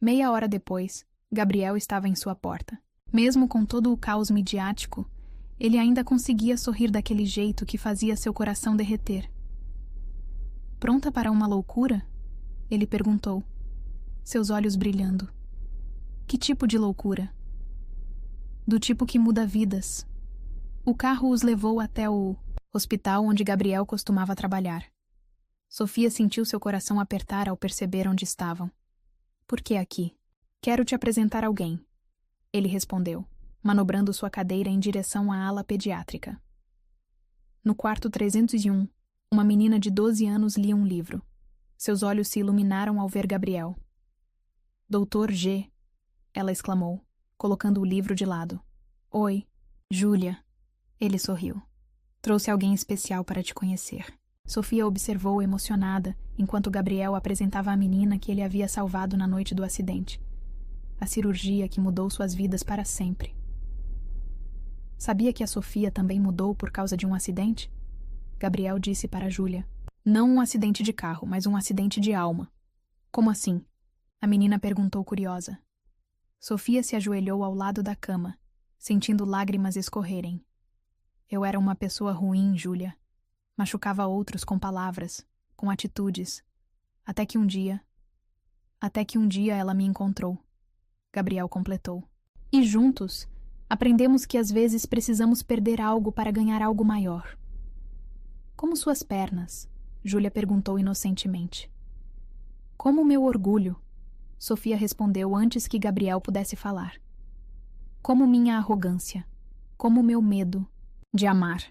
Meia hora depois, Gabriel estava em sua porta. Mesmo com todo o caos midiático, ele ainda conseguia sorrir daquele jeito que fazia seu coração derreter. Pronta para uma loucura? Ele perguntou, seus olhos brilhando. Que tipo de loucura? Do tipo que muda vidas. O carro os levou até o hospital onde Gabriel costumava trabalhar. Sofia sentiu seu coração apertar ao perceber onde estavam. Por que aqui? Quero te apresentar alguém. Ele respondeu, manobrando sua cadeira em direção à ala pediátrica. No quarto 301, uma menina de 12 anos lia um livro. Seus olhos se iluminaram ao ver Gabriel. Doutor G, ela exclamou, colocando o livro de lado. Oi, Júlia. Ele sorriu. Trouxe alguém especial para te conhecer. Sofia observou emocionada, enquanto Gabriel apresentava a menina que ele havia salvado na noite do acidente. A cirurgia que mudou suas vidas para sempre. Sabia que a Sofia também mudou por causa de um acidente? Gabriel disse para Júlia. Não um acidente de carro, mas um acidente de alma. Como assim? A menina perguntou curiosa. Sofia se ajoelhou ao lado da cama, sentindo lágrimas escorrerem. Eu era uma pessoa ruim, Júlia. Machucava outros com palavras, com atitudes. Até que um dia ela me encontrou. Gabriel completou. E juntos, aprendemos que às vezes precisamos perder algo para ganhar algo maior. Como suas pernas? Júlia perguntou inocentemente. Como o meu orgulho? Sofia respondeu antes que Gabriel pudesse falar. Como minha arrogância? Como meu medo de amar?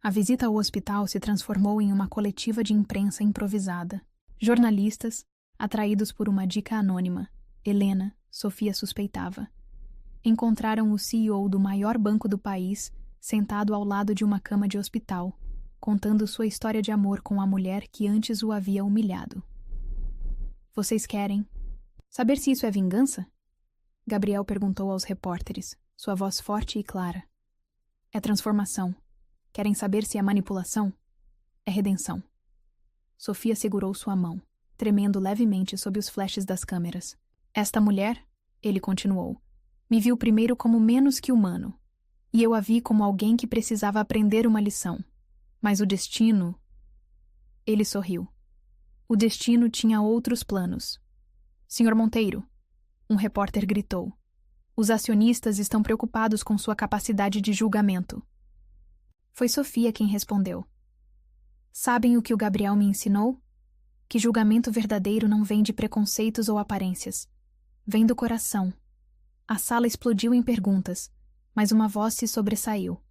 A visita ao hospital se transformou em uma coletiva de imprensa improvisada. Jornalistas, atraídos por uma dica anônima, Helena, Sofia suspeitava, encontraram o CEO do maior banco do país sentado ao lado de uma cama de hospital, contando sua história de amor com a mulher que antes o havia humilhado. Vocês querem saber se isso é vingança? Gabriel perguntou aos repórteres, sua voz forte e clara. É transformação. Querem saber se é manipulação? É redenção. Sofia segurou sua mão, tremendo levemente sob os flashes das câmeras. Esta mulher, ele continuou, me viu primeiro como menos que humano, e eu a vi como alguém que precisava aprender uma lição. Mas o destino... Ele sorriu. O destino tinha outros planos. Senhor Monteiro, um repórter gritou. Os acionistas estão preocupados com sua capacidade de julgamento. Foi Sofia quem respondeu. Sabem o que o Gabriel me ensinou? Que julgamento verdadeiro não vem de preconceitos ou aparências. Vem do coração. A sala explodiu em perguntas, mas uma voz se sobressaiu.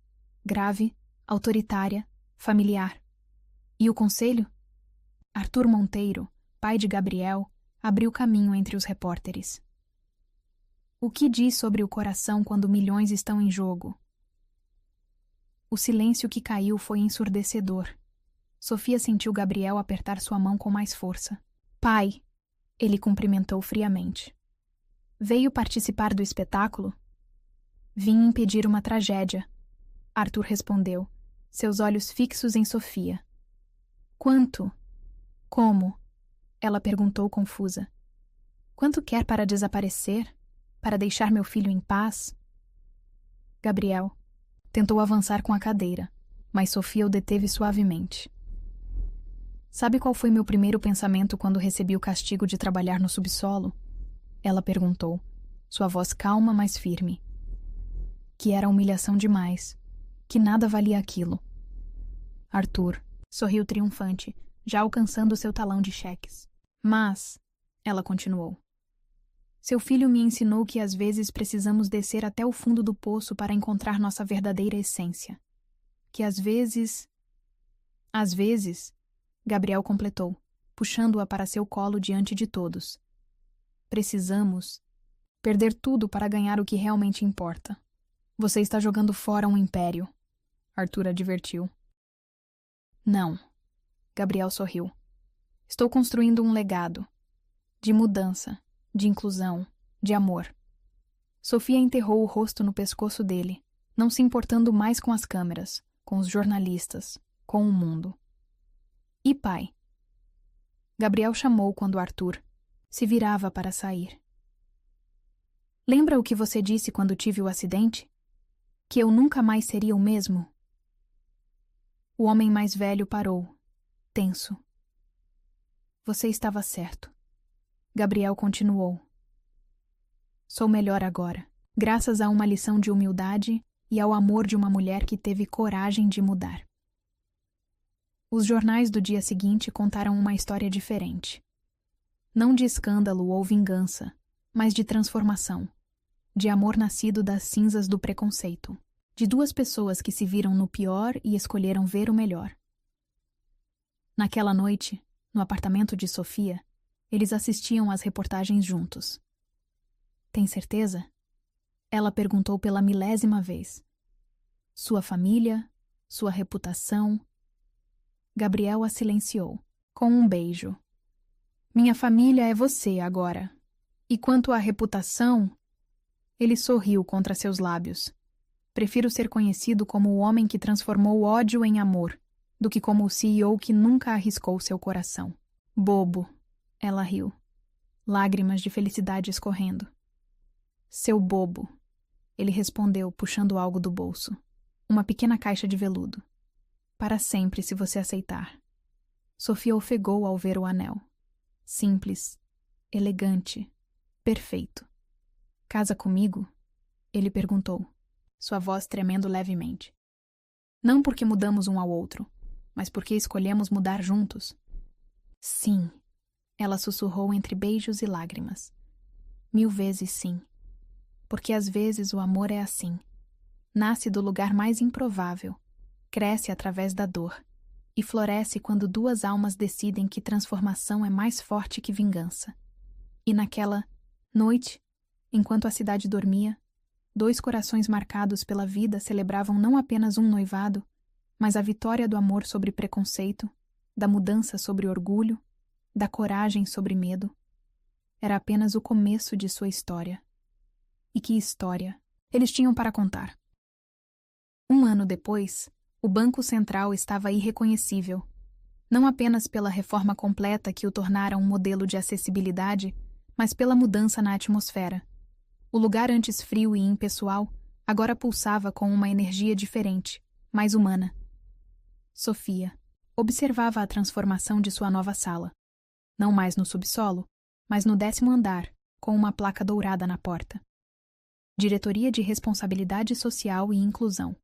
Grave, autoritária, familiar. E o conselho? Arthur Monteiro, pai de Gabriel, abriu caminho entre os repórteres. O que diz sobre o coração quando milhões estão em jogo? O silêncio que caiu foi ensurdecedor. Sofia sentiu Gabriel apertar sua mão com mais força. Pai, ele cumprimentou friamente. Veio participar do espetáculo? Vim impedir uma tragédia, Arthur respondeu, seus olhos fixos em Sofia. Quanto? Como? Ela perguntou confusa. Quanto quer para desaparecer? Para deixar meu filho em paz? Gabriel tentou avançar com a cadeira, mas Sofia o deteve suavemente. Sabe qual foi meu primeiro pensamento quando recebi o castigo de trabalhar no subsolo? Ela perguntou, sua voz calma, mas firme. Que era humilhação demais, que nada valia aquilo. Arthur sorriu triunfante, já alcançando seu talão de cheques. Mas, ela continuou, seu filho me ensinou que às vezes precisamos descer até o fundo do poço para encontrar nossa verdadeira essência. Que às vezes, Gabriel completou, puxando-a para seu colo diante de todos. Precisamos perder tudo para ganhar o que realmente importa. Você está jogando fora um império, Arthur advertiu. Não, Gabriel sorriu. Estou construindo um legado. De mudança, de inclusão, de amor. Sofia enterrou o rosto no pescoço dele, não se importando mais com as câmeras, com os jornalistas, com o mundo. E pai? Gabriel chamou quando Arthur se virava para sair. Lembra o que você disse quando tive o acidente? Que eu nunca mais seria o mesmo? O homem mais velho parou, tenso. Você estava certo. Gabriel continuou. Sou melhor agora, graças a uma lição de humildade e ao amor de uma mulher que teve coragem de mudar. Os jornais do dia seguinte contaram uma história diferente. Não de escândalo ou vingança, mas de transformação, de amor nascido das cinzas do preconceito, de duas pessoas que se viram no pior e escolheram ver o melhor. Naquela noite, no apartamento de Sofia, eles assistiam às reportagens juntos. Tem certeza? Ela perguntou pela 1000ª vez. Sua família, sua reputação. Gabriel a silenciou, com um beijo. Minha família é você agora. E quanto à reputação... Ele sorriu contra seus lábios. Prefiro ser conhecido como o homem que transformou ódio em amor, do que como o CEO que nunca arriscou seu coração. Bobo. Ela riu. Lágrimas de felicidade escorrendo. Seu bobo. Ele respondeu, puxando algo do bolso. Uma pequena caixa de veludo. Para sempre, se você aceitar. Sofia ofegou ao ver o anel. Simples, elegante, perfeito. Casa comigo? Ele perguntou, sua voz tremendo levemente. Não porque mudamos um ao outro, mas porque escolhemos mudar juntos. Sim, ela sussurrou entre beijos e lágrimas. 1000 vezes sim. Porque às vezes o amor é assim. Nasce do lugar mais improvável, cresce através da dor e floresce quando duas almas decidem que transformação é mais forte que vingança. E naquela noite, enquanto a cidade dormia, 2 corações marcados pela vida celebravam não apenas um noivado, mas a vitória do amor sobre preconceito, da mudança sobre orgulho, da coragem sobre medo. Era apenas o começo de sua história. E que história eles tinham para contar. 1 ano depois, o Banco Central estava irreconhecível, não apenas pela reforma completa que o tornara um modelo de acessibilidade, mas pela mudança na atmosfera. O lugar antes frio e impessoal agora pulsava com uma energia diferente, mais humana. Sofia observava a transformação de sua nova sala. Não mais no subsolo, mas no 10º andar, com uma placa dourada na porta. Diretoria de Responsabilidade Social e Inclusão.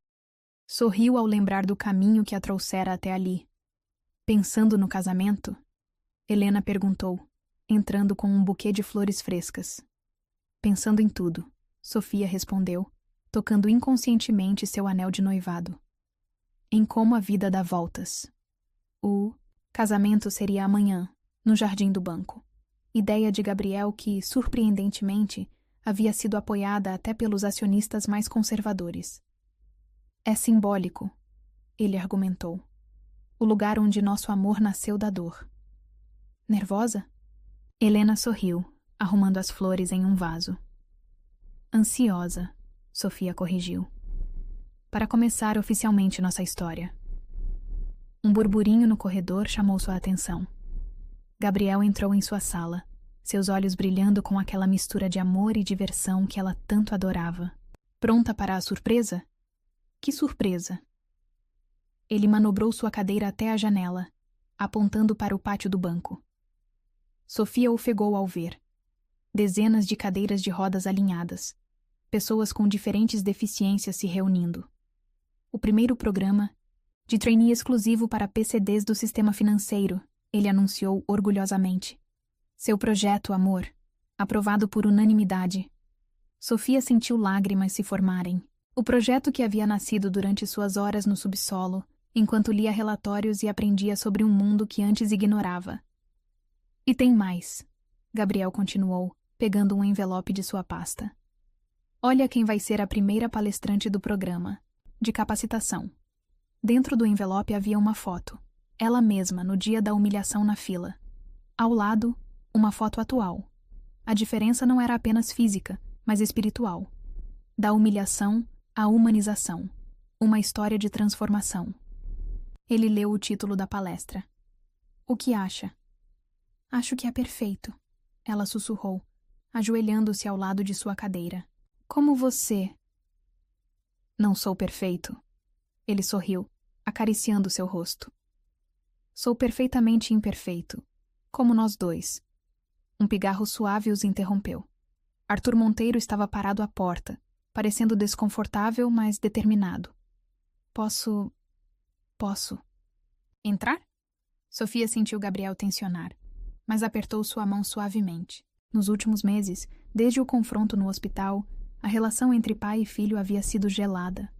Sorriu ao lembrar do caminho que a trouxera até ali. Pensando no casamento? Helena perguntou, entrando com um buquê de flores frescas. Pensando em tudo, Sofia respondeu, tocando inconscientemente seu anel de noivado. Em como a vida dá voltas. O casamento seria amanhã, no jardim do banco. Ideia de Gabriel que, surpreendentemente, havia sido apoiada até pelos acionistas mais conservadores. É simbólico, ele argumentou. O lugar onde nosso amor nasceu da dor. Nervosa? Helena sorriu, arrumando as flores em um vaso. Ansiosa, Sofia corrigiu. Para começar oficialmente nossa história. Um burburinho no corredor chamou sua atenção. Gabriel entrou em sua sala, seus olhos brilhando com aquela mistura de amor e diversão que ela tanto adorava. Pronta para a surpresa? Que surpresa! Ele manobrou sua cadeira até a janela, apontando para o pátio do banco. Sofia ofegou ao ver. Dezenas de cadeiras de rodas alinhadas, pessoas com diferentes deficiências se reunindo. O primeiro programa, de trainee exclusivo para PCDs do sistema financeiro, ele anunciou orgulhosamente. Seu projeto, amor, aprovado por unanimidade. Sofia sentiu lágrimas se formarem. O projeto que havia nascido durante suas horas no subsolo, enquanto lia relatórios e aprendia sobre um mundo que antes ignorava. E tem mais, Gabriel continuou, pegando um envelope de sua pasta. Olha quem vai ser a primeira palestrante do programa, de capacitação. Dentro do envelope havia uma foto, ela mesma no dia da humilhação na fila. Ao lado, uma foto atual. A diferença não era apenas física, mas espiritual. Da humilhação à humanização. Uma história de transformação. Ele leu o título da palestra. O que acha? Acho que é perfeito, ela sussurrou, ajoelhando-se ao lado de sua cadeira. Como você? Não sou perfeito. Ele sorriu, acariciando seu rosto. Sou perfeitamente imperfeito, como nós dois. Um pigarro suave os interrompeu. Arthur Monteiro estava parado à porta, parecendo desconfortável, mas determinado. Posso... Entrar? Sofia sentiu Gabriel tensionar, mas apertou sua mão suavemente. Nos últimos meses, desde o confronto no hospital, a relação entre pai e filho havia sido gelada.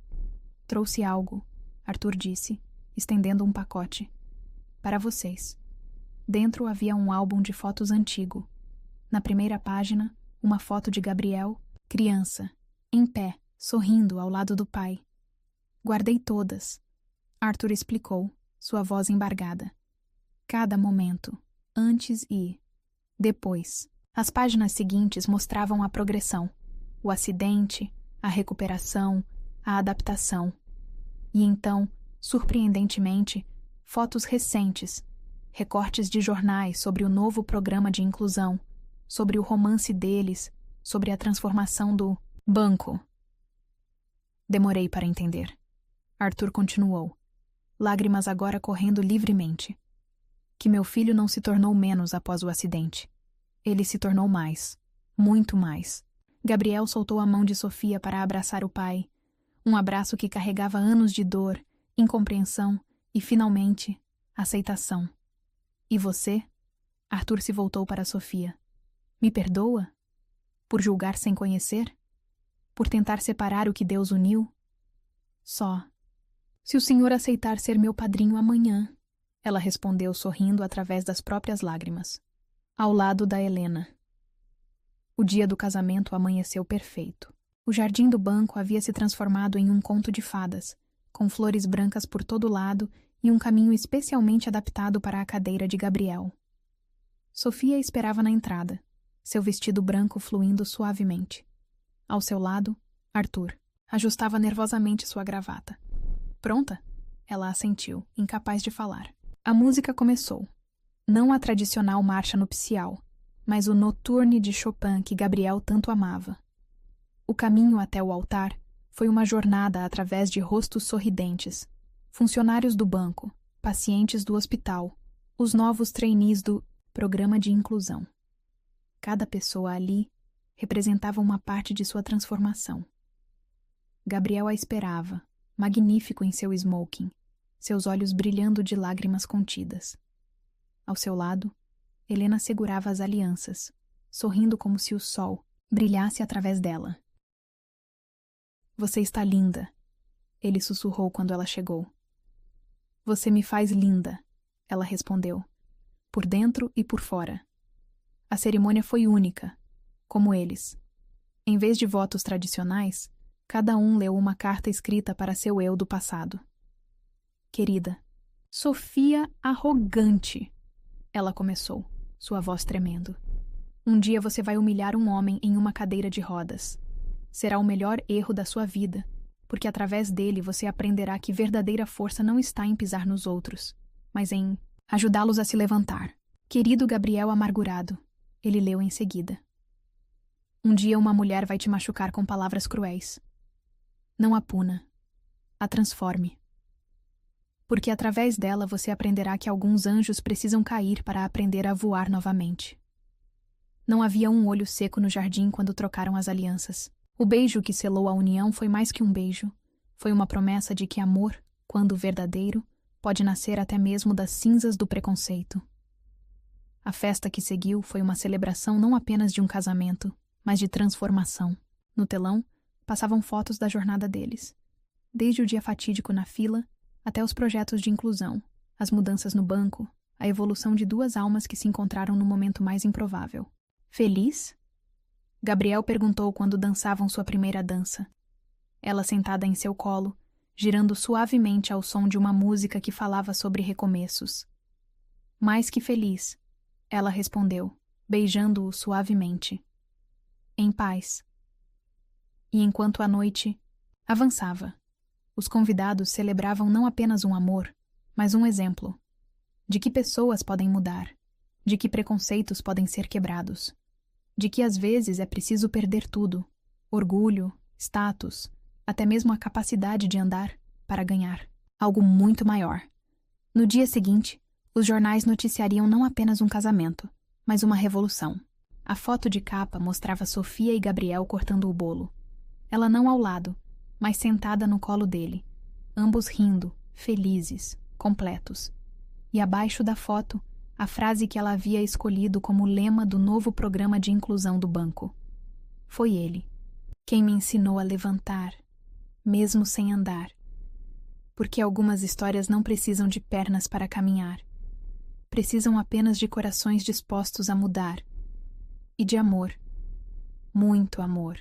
Trouxe algo, Arthur disse, estendendo um pacote. Para vocês. Dentro havia um álbum de fotos antigo. Na primeira página, uma foto de Gabriel, criança, em pé, sorrindo ao lado do pai. Guardei todas. Arthur explicou, sua voz embargada. Cada momento, antes e depois. As páginas seguintes mostravam a progressão, o acidente, a recuperação, a adaptação. E então, surpreendentemente, fotos recentes, recortes de jornais sobre o novo programa de inclusão, sobre o romance deles, sobre a transformação do banco. Demorei para entender. Arthur continuou, lágrimas agora correndo livremente. Que meu filho não se tornou menos após o acidente. Ele se tornou mais, muito mais. Gabriel soltou a mão de Sofia para abraçar o pai, um abraço que carregava anos de dor, incompreensão e, finalmente, aceitação. E você? Arthur se voltou para Sofia. Me perdoa? Por julgar sem conhecer? Por tentar separar o que Deus uniu? Só. Se o senhor aceitar ser meu padrinho amanhã, ela respondeu sorrindo através das próprias lágrimas. Ao lado da Helena. O dia do casamento amanheceu perfeito. O jardim do banco havia se transformado em um conto de fadas, com flores brancas por todo lado e um caminho especialmente adaptado para a cadeira de Gabriel. Sofia esperava na entrada, seu vestido branco fluindo suavemente. Ao seu lado, Arthur ajustava nervosamente sua gravata. Pronta? Ela assentiu, incapaz de falar. A música começou. Não a tradicional marcha nupcial, mas o Nocturne de Chopin que Gabriel tanto amava. O caminho até o altar foi uma jornada através de rostos sorridentes, funcionários do banco, pacientes do hospital, os novos trainees do programa de inclusão. Cada pessoa ali representava uma parte de sua transformação. Gabriel a esperava, magnífico em seu smoking, seus olhos brilhando de lágrimas contidas. Ao seu lado, Helena segurava as alianças, sorrindo como se o sol brilhasse através dela. Você está linda, ele sussurrou quando ela chegou. Você me faz linda, ela respondeu, por dentro e por fora. A cerimônia foi única, como eles. Em vez de votos tradicionais, cada um leu uma carta escrita para seu eu do passado. Querida, Sofia arrogante, ela começou, sua voz tremendo. Um dia você vai humilhar um homem em uma cadeira de rodas. Será o melhor erro da sua vida, porque através dele você aprenderá que verdadeira força não está em pisar nos outros, mas em ajudá-los a se levantar. Querido Gabriel amargurado, ele leu em seguida. Um dia uma mulher vai te machucar com palavras cruéis. Não a puna, a transforme. Porque através dela você aprenderá que alguns anjos precisam cair para aprender a voar novamente. Não havia um olho seco no jardim quando trocaram as alianças. O beijo que selou a união foi mais que um beijo. Foi uma promessa de que amor, quando verdadeiro, pode nascer até mesmo das cinzas do preconceito. A festa que seguiu foi uma celebração não apenas de um casamento, mas de transformação. No telão, passavam fotos da jornada deles. Desde o dia fatídico na fila, até os projetos de inclusão, as mudanças no banco, a evolução de duas almas que se encontraram no momento mais improvável. Feliz? Gabriel perguntou quando dançavam sua primeira dança. Ela sentada em seu colo, girando suavemente ao som de uma música que falava sobre recomeços. Mais que feliz, ela respondeu, beijando-o suavemente. Em paz. E enquanto a noite avançava, os convidados celebravam não apenas um amor, mas um exemplo de que pessoas podem mudar, de que preconceitos podem ser quebrados, de que às vezes é preciso perder tudo, orgulho, status, até mesmo a capacidade de andar, para ganhar algo muito maior. No dia seguinte, os jornais noticiariam não apenas um casamento, mas uma revolução. A foto de capa mostrava Sofia e Gabriel cortando o bolo. Ela não ao lado, mas sentada no colo dele, ambos rindo, felizes, completos. E abaixo da foto, a frase que ela havia escolhido como lema do novo programa de inclusão do banco. Foi ele quem me ensinou a levantar, mesmo sem andar. Porque algumas histórias não precisam de pernas para caminhar. Precisam apenas de corações dispostos a mudar. E de amor. Muito amor.